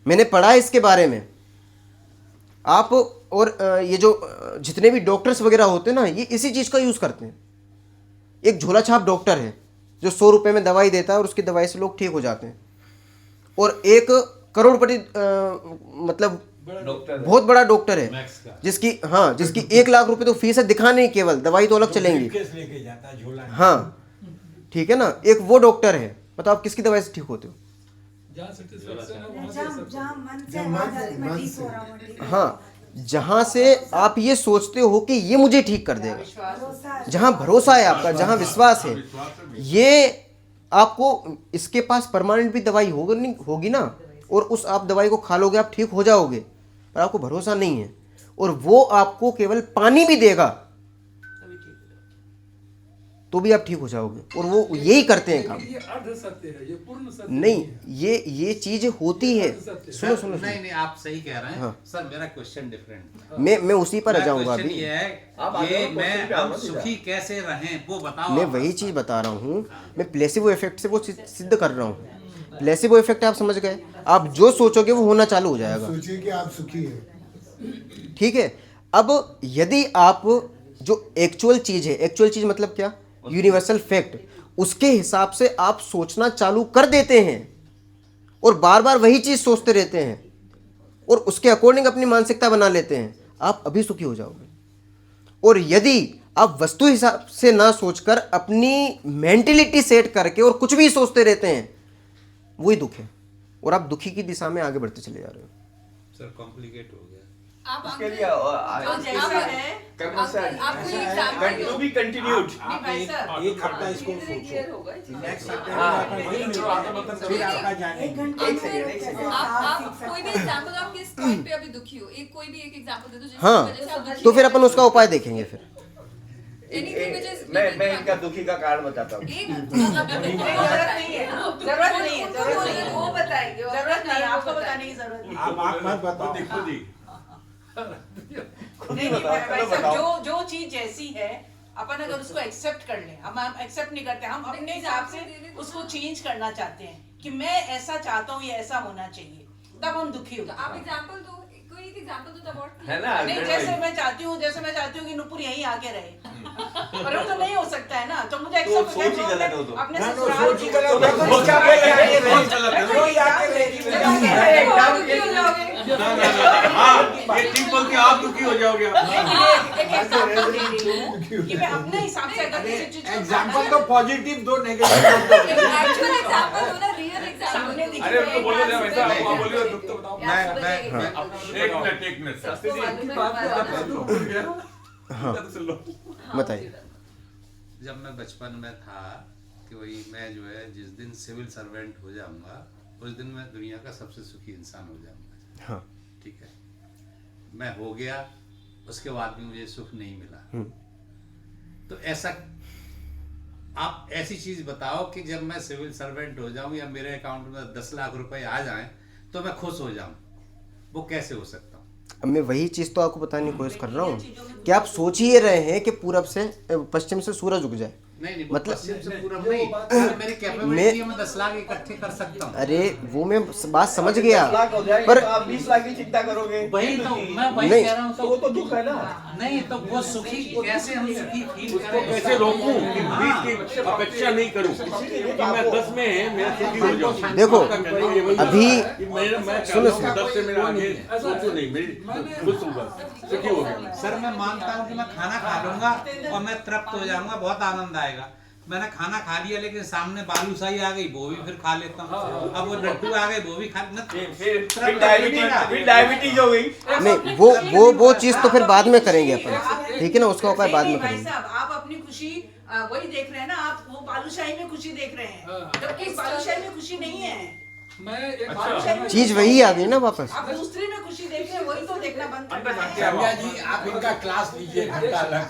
मैंने पढ़ा है इसके बारे में। आप और ये जो जितने भी डॉक्टर्स वगैरह होते हैं ना, ये इसी चीज़ का यूज़ करते हैं। एक झोला छाप डॉक्टर है जो 100 रुपये में दवाई देता है और उसकी दवाई से लोग ठीक हो जाते हैं। और एक करोड़पति मतलब बहुत बड़ा डॉक्टर है जिसकी 1 लाख रुपए तो फीस है, दिखाने ही केवल, दवाई तो अलग चलेंगी। लेके जाता है झोला। हाँ, ठीक है ना, एक वो डॉक्टर है। बताओ आप किसकी दवाई से ठीक होते हो? हाँ, जहाँ से आप ये सोचते हो कि ये मुझे ठीक कर देगा, जहाँ भरोसा है आपका, जहाँ विश्वास है, ये आपको इसके पास परमानेंट भी दवाई होगी ना, और उस आप दवाई को खा लोगे, आप ठीक हो जाओगे, पर आपको भरोसा नहीं है, और वो आपको केवल पानी भी देगा तो भी आप ठीक हो जाओगे। और वो यही करते हैं काम। ये अर्ध सत्य है, ये पूर्ण सत्य नहीं, ये चीज होती है। सुनो नहीं, आप सही कह रहे हैं। हाँ। सर, मेरा क्वेश्चन डिफरेंट। मैं उसी पर आ जाऊंगा अभी। ये है ये मैं सुखी कैसे रहें वो बताओ। मैं वही चीज बता रहा हूँ, मैं प्लेसिबो इफेक्ट से वो सिद्ध कर रहा हूँ। प्लेसिबो इफेक्ट आप समझ गए, आप जो सोचोगे वो होना चालू हो जाएगा। सोचिए कि आप सुखी हैं। ठीक है। अब यदि आप जो एक्चुअल चीज मतलब क्या, यूनिवर्सल फैक्ट, उसके हिसाब से आप सोचना चालू कर देते हैं और बार बार वही चीज सोचते रहते हैं और उसके अकॉर्डिंग अपनी मानसिकता बना लेते हैं, आप अभी सुखी हो जाओगे। और यदि आप वस्तु हिसाब से ना सोचकर अपनी मेंटेलिटी सेट करके और कुछ भी सोचते रहते हैं, वही दुख है, और आप दुखी की दिशा में आगे बढ़ते चले जा रहे हो। सर, कॉम्प्लिकेट हो गया। आप इसके लिए टू बी कंटिन्यूड। एक हफ्ता इसको सोचो, नेक्स्ट कोई भी एग्जांपल आप किस पॉइंट पे अभी दुखी हो, कोई भी एक एग्जांपल दे दो जिसकी हाँ, वजह से आप दुखी तो फिर अपन उसका उपाय देखेंगे। फिर मैं इनका दुखी का कारण बताता हूँ। जरूरत नहीं है, वो बताएंगे। जरूरत नहीं है, आपको बताने की जरूरत नहीं। आप मत बताओ। जो चीज जैसी है, अपन अगर उसको एक्सेप्ट कर लें, हम एक्सेप्ट नहीं करते, हम अपने हिसाब से उसको चेंज करना चाहते हैं कि मैं ऐसा चाहता हूँ, ये ऐसा होना चाहिए, तब हम दुखी होते हैं। आप एग्जांपल दो, कोई एक एग्जांपल दो तब और है ना। नहीं, जैसे मैं चाहती हूँ कि नुपुर यहीं आके रहे, पर वो तो नहीं हो सकता है ना, तो मुझे एक्सेप्ट सोच ही गलत हो तो। अपने सोच ही गलत ये ठीक बोल के आप दुखी हो जाओगे। कि मैं अपने हिसाब से अगर किसी चीज को एग्जांपल तो पॉजिटिव दो, नेगेटिव एक्चुअल एग्जांपल दो ना, रियल एग्जांपल। अरे उनको बोलो ना वैसा, आप बोलिए दुख तो बताओ। एक मिनट शास्त्री जी, हाँ, बताइए। जब मैं बचपन में था कि वही मैं जो है जिस दिन सिविल सर्वेंट हो जाऊंगा उस दिन मैं दुनिया का सबसे सुखी इंसान हो जाऊंगा। हाँ ठीक है, मैं हो गया, उसके बाद भी मुझे सुख नहीं मिला। तो ऐसा आप ऐसी चीज बताओ कि जब मैं सिविल सर्वेंट हो जाऊं या मेरे अकाउंट में 10 लाख रुपए आ जाएं तो मैं खुश हो जाऊं, वो कैसे हो सकता? अब मैं वही चीज़ तो आपको बताने की कोशिश कर रहा हूँ कि आप सोच ही रहे हैं कि पूरब से पश्चिम से सूरज उग जाए। नहीं मतलब पश्चिम से पूरब नहीं, मेरी कैपेबिलिटी है, मैं 10 लाख इकट्ठे कर सकता हूँ। अरे वो मैं बात समझ गया, 10 लाख हो जाएगी पर तो आप 20 लाख की चिंता करोगे। वही तो मैं वही नहीं। कह रहा हूँ, तो वो तो दुख है ना। नहीं तो वो सुखी कैसे हम सुखी फील उसको करें? कैसे रोकूं कि 20 की अपेक्षा नहीं करूं कि मैं 10 में मैं सुखी हो जाऊं। देखो, आपका कहना ये वही अभी है कि मैं सुनो, 10 से मेरा आगे सोचूं नहीं, मेरी खुश हूं, बस सुखी हो गया। सर मैं मानता हूँ कि मैं खाना खा लूंगा और मैं तृप्त हो जाऊंगा, बहुत आनंद आएगा। मैंने खाना खा लिया लेकिन सामने बालूशाही आ गई, वो भी फिर खा लेता हूँ। अब वो लड्डू आ गए, वो भी खा फिर डायबिटीज हो गई। नहीं वो चीज़ तो फिर बाद में करेंगे अपन, ठीक है ना, उसका उपाय बाद में भाई करेंगे। साहब, आप अपनी खुशी वही देख रहे हैं ना, आप वो बालूशाही में खुशी देख रहे हैं, जबकि इस बालूशाही में खुशी नहीं है। मैं एक चीज़ वही आ गई ना वापस। आप दूसरी में खुशी देख रहे हैं, वही तो देखना बंद करना है। संज्ञा जी आप इनका क्लास लीजिए घंटा लग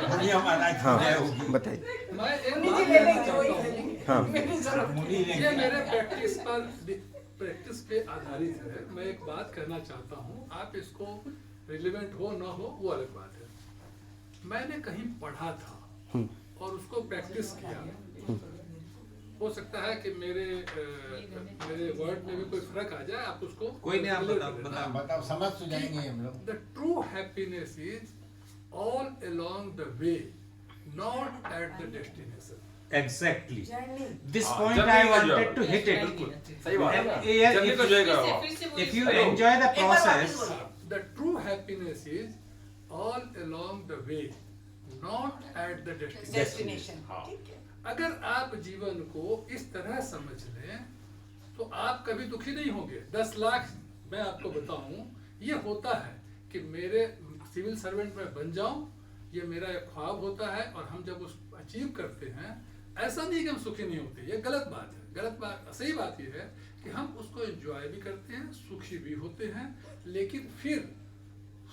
दुनिया महाराज हाँ जय होगी। बताइए। मैं एक मुनि बात जी ले कहना लेंगे, चाहता वही हूँ। ले लेंगे। हाँ मेरी जरूरत नहीं। ये मेरे प्रैक्टिस पे आधारित है। मैं एक बात कहना चाहता हूँ, आप इसको रिलेवेंट हो ना हो वो अलग बात है। मैंने कहीं पढ़ा था और उसको प्रैक्टिस किया। हो सकता है कि मेरे वर्ड में भी कोई फर्क आ जाए, आप उसको कोई नहीं, आप बताओ समझ तो जाएंगे हम लोग। The true happiness is all along the way, not at the destination. Exactly. This हाँ, point जर्नी I का जो wanted है, to hit it. बिल्कुल, सही बात है। Yeah, जर्नी का जो है if you enjoy the process, The true happiness is all along the way, not at the destination. Destination, ठीक है। अगर आप जीवन को इस तरह समझ लें तो आप कभी दुखी नहीं होंगे। 10 लाख मैं आपको बताऊं, ये होता है कि मेरे सिविल सर्वेंट में बन जाऊं, ये मेरा एक ख्वाब होता है। और हम जब उस अचीव करते हैं, ऐसा नहीं कि हम सुखी नहीं होते, ये गलत बात है। गलत बात, सही बात ये है कि हम उसको एंजॉय भी करते हैं, सुखी भी होते हैं, लेकिन फिर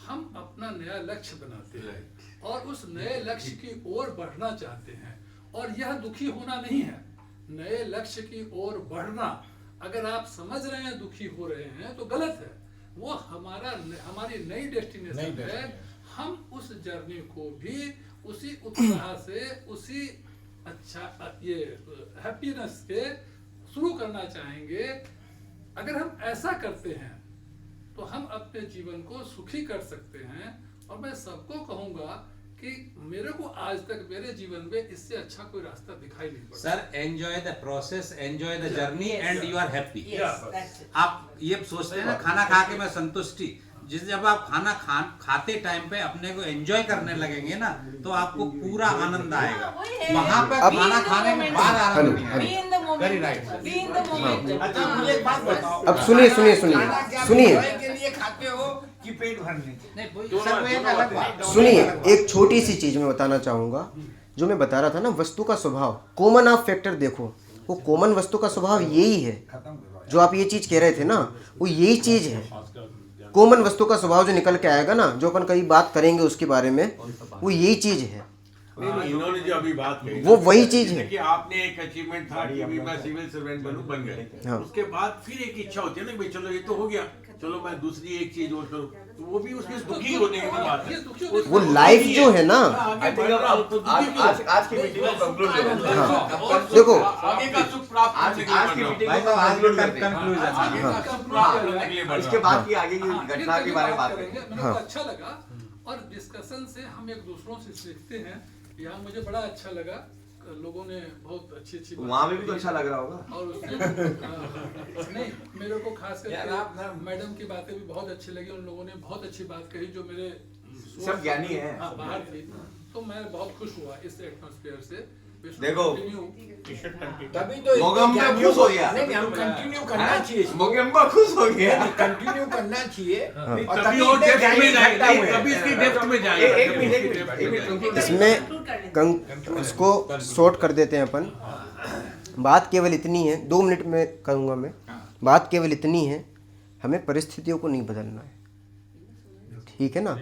हम अपना नया लक्ष्य बनाते हैं और उस नए लक्ष्य की ओर बढ़ना चाहते हैं। और यह दुखी होना नहीं है, नए लक्ष्य की ओर बढ़ना। अगर आप समझ रहे हैं दुखी हो रहे हैं तो गलत है, वो हमारी नई डेस्टिनेशन है। हम उस जर्नी को भी उसी उत्साह से, उसी अच्छा ये हैप्पीनेस के शुरू करना चाहेंगे। अगर हम ऐसा करते हैं तो हम अपने जीवन को सुखी कर सकते हैं। और मैं सबको कहूँगा कि मेरे को आज तक मेरे जीवन में इससे अच्छा कोई रास्ता दिखाई नहीं पड़ा। Sir enjoy the process, enjoy the journey and you are happy. आप ये सोचते हैं ना खाना खा के मैं संतुष्टि, जब आप खाना खाते टाइम पे अपने को एंजॉय करने लगेंगे ना तो आपको पूरा आनंद आएगा। वहाँ पे खाना खाने के बाद आनंद नहीं आएगा। Very right. अच्छा मुझे एक बात बताओ, अब सुनिए के लिए खाते हो कि पेट भरने के? नहीं सर वो एक अलग बात। सुनिए, एक छोटी सी चीज मैं बताना चाहूंगा। जो मैं बता रहा था ना, वस्तु का स्वभाव, कॉमन आप फैक्टर देखो, वो कॉमन वस्तु का स्वभाव यही है। जो आप ये चीज कह रहे थे ना, वो यही चीज है। कॉमन वस्तु का स्वभाव जो निकल के आएगा ना, जो अपन कभी बात करेंगे उसके बारे में, वो यही चीज है। नहीं, इन्होंने जो अभी बात कही वो वही चीज है कि आपने एक अचीवमेंट था कि अभी मैं सिविल सर्वेंट बन गए। हाँ। उसके बाद फिर एक इच्छा होती है ना, भाई चलो ये तो हो गया, चलो मैं दूसरी एक चीज और करूं, तो वो भी उसमें दुखी होने की बात है। वो लाइफ जो है ना, आज की मीटिंग को कंक्लूड करो। हाँ देखो, आगे का सुख प्राप्त आज की मीटिंग को कंक्लूड करते हैं। इसके बाद की आगे की घटना के बारे में बात करेंगे। मेरे को अच्छा लगा और डिस्कशन से हम एक दूसरों से सीखते हैं। यहाँ मुझे बड़ा अच्छा लगा, लोगों ने बहुत अच्छी वहाँ भी तो अच्छा लग रहा होगा। और उसमें नहीं, मेरे को खास करके मैडम की बातें भी बहुत अच्छी लगी। उन लोगों ने बहुत अच्छी बात कही जो मेरे सब ज्ञानी है। बाहर थी, तो मैं बहुत खुश हुआ इस एटमॉस्फेयर से। देखो तभी तो मोगम्बा खुश हो गया। नहीं हम कंटिन्यू करना चाहिए, मोगम्बा खुश हो गया। कंटिन्यू करना चाहिए और तभी और डेप्थ में जाएगा, तभी इसकी डेप्थ में जाएगा। एक मिनट इसमें इसको शॉर्ट कर देते हैं अपन। बात केवल इतनी है, 2 मिनट में कहूँगा मैं, बात केवल इतनी है, हमें परिस्थितियों को नहीं बदलना है, ठीक है ना,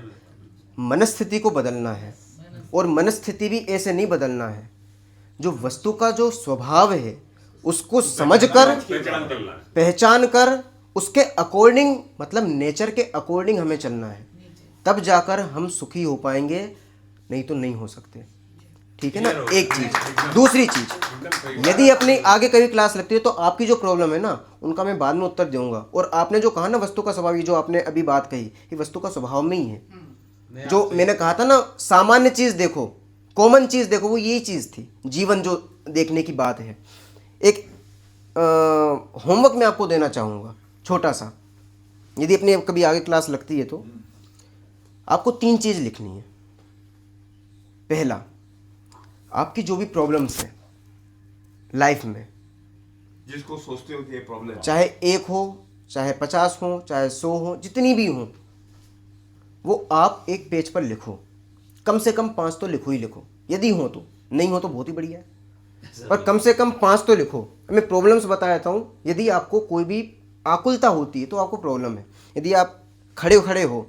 मनस्थिति को बदलना है। और मनस्थिति भी ऐसे नहीं बदलना है, जो वस्तु का जो स्वभाव है उसको समझकर, पहचान कर, उसके अकॉर्डिंग, मतलब नेचर के अकॉर्डिंग हमें चलना है, तब जाकर हम सुखी हो पाएंगे, नहीं तो नहीं हो सकते, ठीक है ना। एक चीज़। दूसरी चीज़, यदि अपनी आगे कभी क्लास लगती है तो आपकी जो प्रॉब्लम है ना, उनका मैं बाद में उत्तर दूंगा। और आपने जो कहा ना वस्तु का स्वभाव, ये जो आपने अभी बात कही, ये वस्तु का स्वभाव में ही है। जो मैंने कहा था ना, सामान्य चीज़ देखो, कॉमन चीज़ देखो, वो यही चीज़ थी, जीवन जो देखने की बात है। एक होमवर्क मैं आपको देना चाहूँगा छोटा सा, यदि अपनी कभी आगे क्लास लगती है तो आपको 3 चीज़ लिखनी है। पहला, आपकी जो भी प्रॉब्लम्स हैं लाइफ में, जिसको सोचते हो कि ये प्रॉब्लम, चाहे 1 हो, चाहे 50 हो, चाहे 100 हो, जितनी भी हो, वो आप एक पेज पर लिखो। कम से कम 5 तो लिखो ही लिखो, यदि हो तो, नहीं हो तो बहुत ही बढ़िया है, पर कम से कम 5 तो लिखो। मैं प्रॉब्लम्स बताता हूँ। यदि आपको कोई भी आकुलता होती है तो आपको प्रॉब्लम है। यदि आप खड़े खड़े हो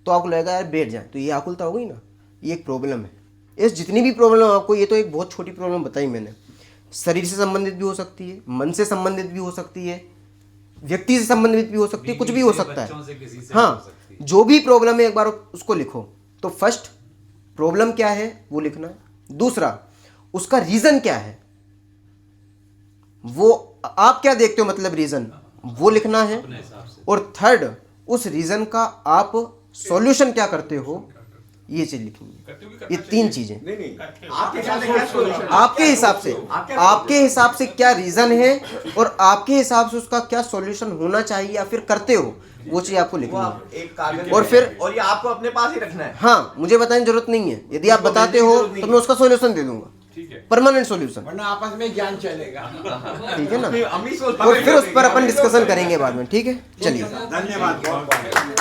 तो आपको लगेगा यार बैठ जाए, तो ये आकुलता हो गई ना, ये एक प्रॉब्लम है। इस जितनी भी प्रॉब्लम आपको, ये तो एक बहुत छोटी प्रॉब्लम बताई मैंने, शरीर से संबंधित भी हो सकती है, मन से संबंधित भी हो सकती है, व्यक्ति से संबंधित भी हो सकती है, कुछ भी हो सकता है। हाँ, जो भी प्रॉब्लम है एक बार उसको लिखो। तो फर्स्ट, प्रॉब्लम क्या है वो लिखना है। दूसरा, उसका रीजन क्या है, वो आप क्या देखते हो, मतलब रीजन, वो लिखना है। और थर्ड, उस रीजन का आप सॉल्यूशन क्या करते हो, ये चीज लिखनी है। ये 3 चीजें आपके हिसाब से क्या रीजन है और आपके हिसाब से उसका क्या सॉल्यूशन होना चाहिए या फिर करते हो, वो चीज आपको लिखनी है। एक कागज और फिर, और ये आपको अपने पास ही रखना है। हाँ, मुझे बताने की जरूरत नहीं है। यदि आप बताते हो तो मैं उसका सॉल्यूशन दे दूंगा, परमानेंट सॉल्यूशन, वरना आपस में ज्ञान चलेगा, ठीक है ना। और फिर उस पर अपन डिस्कशन करेंगे बाद में, ठीक है। चलिए, धन्यवाद।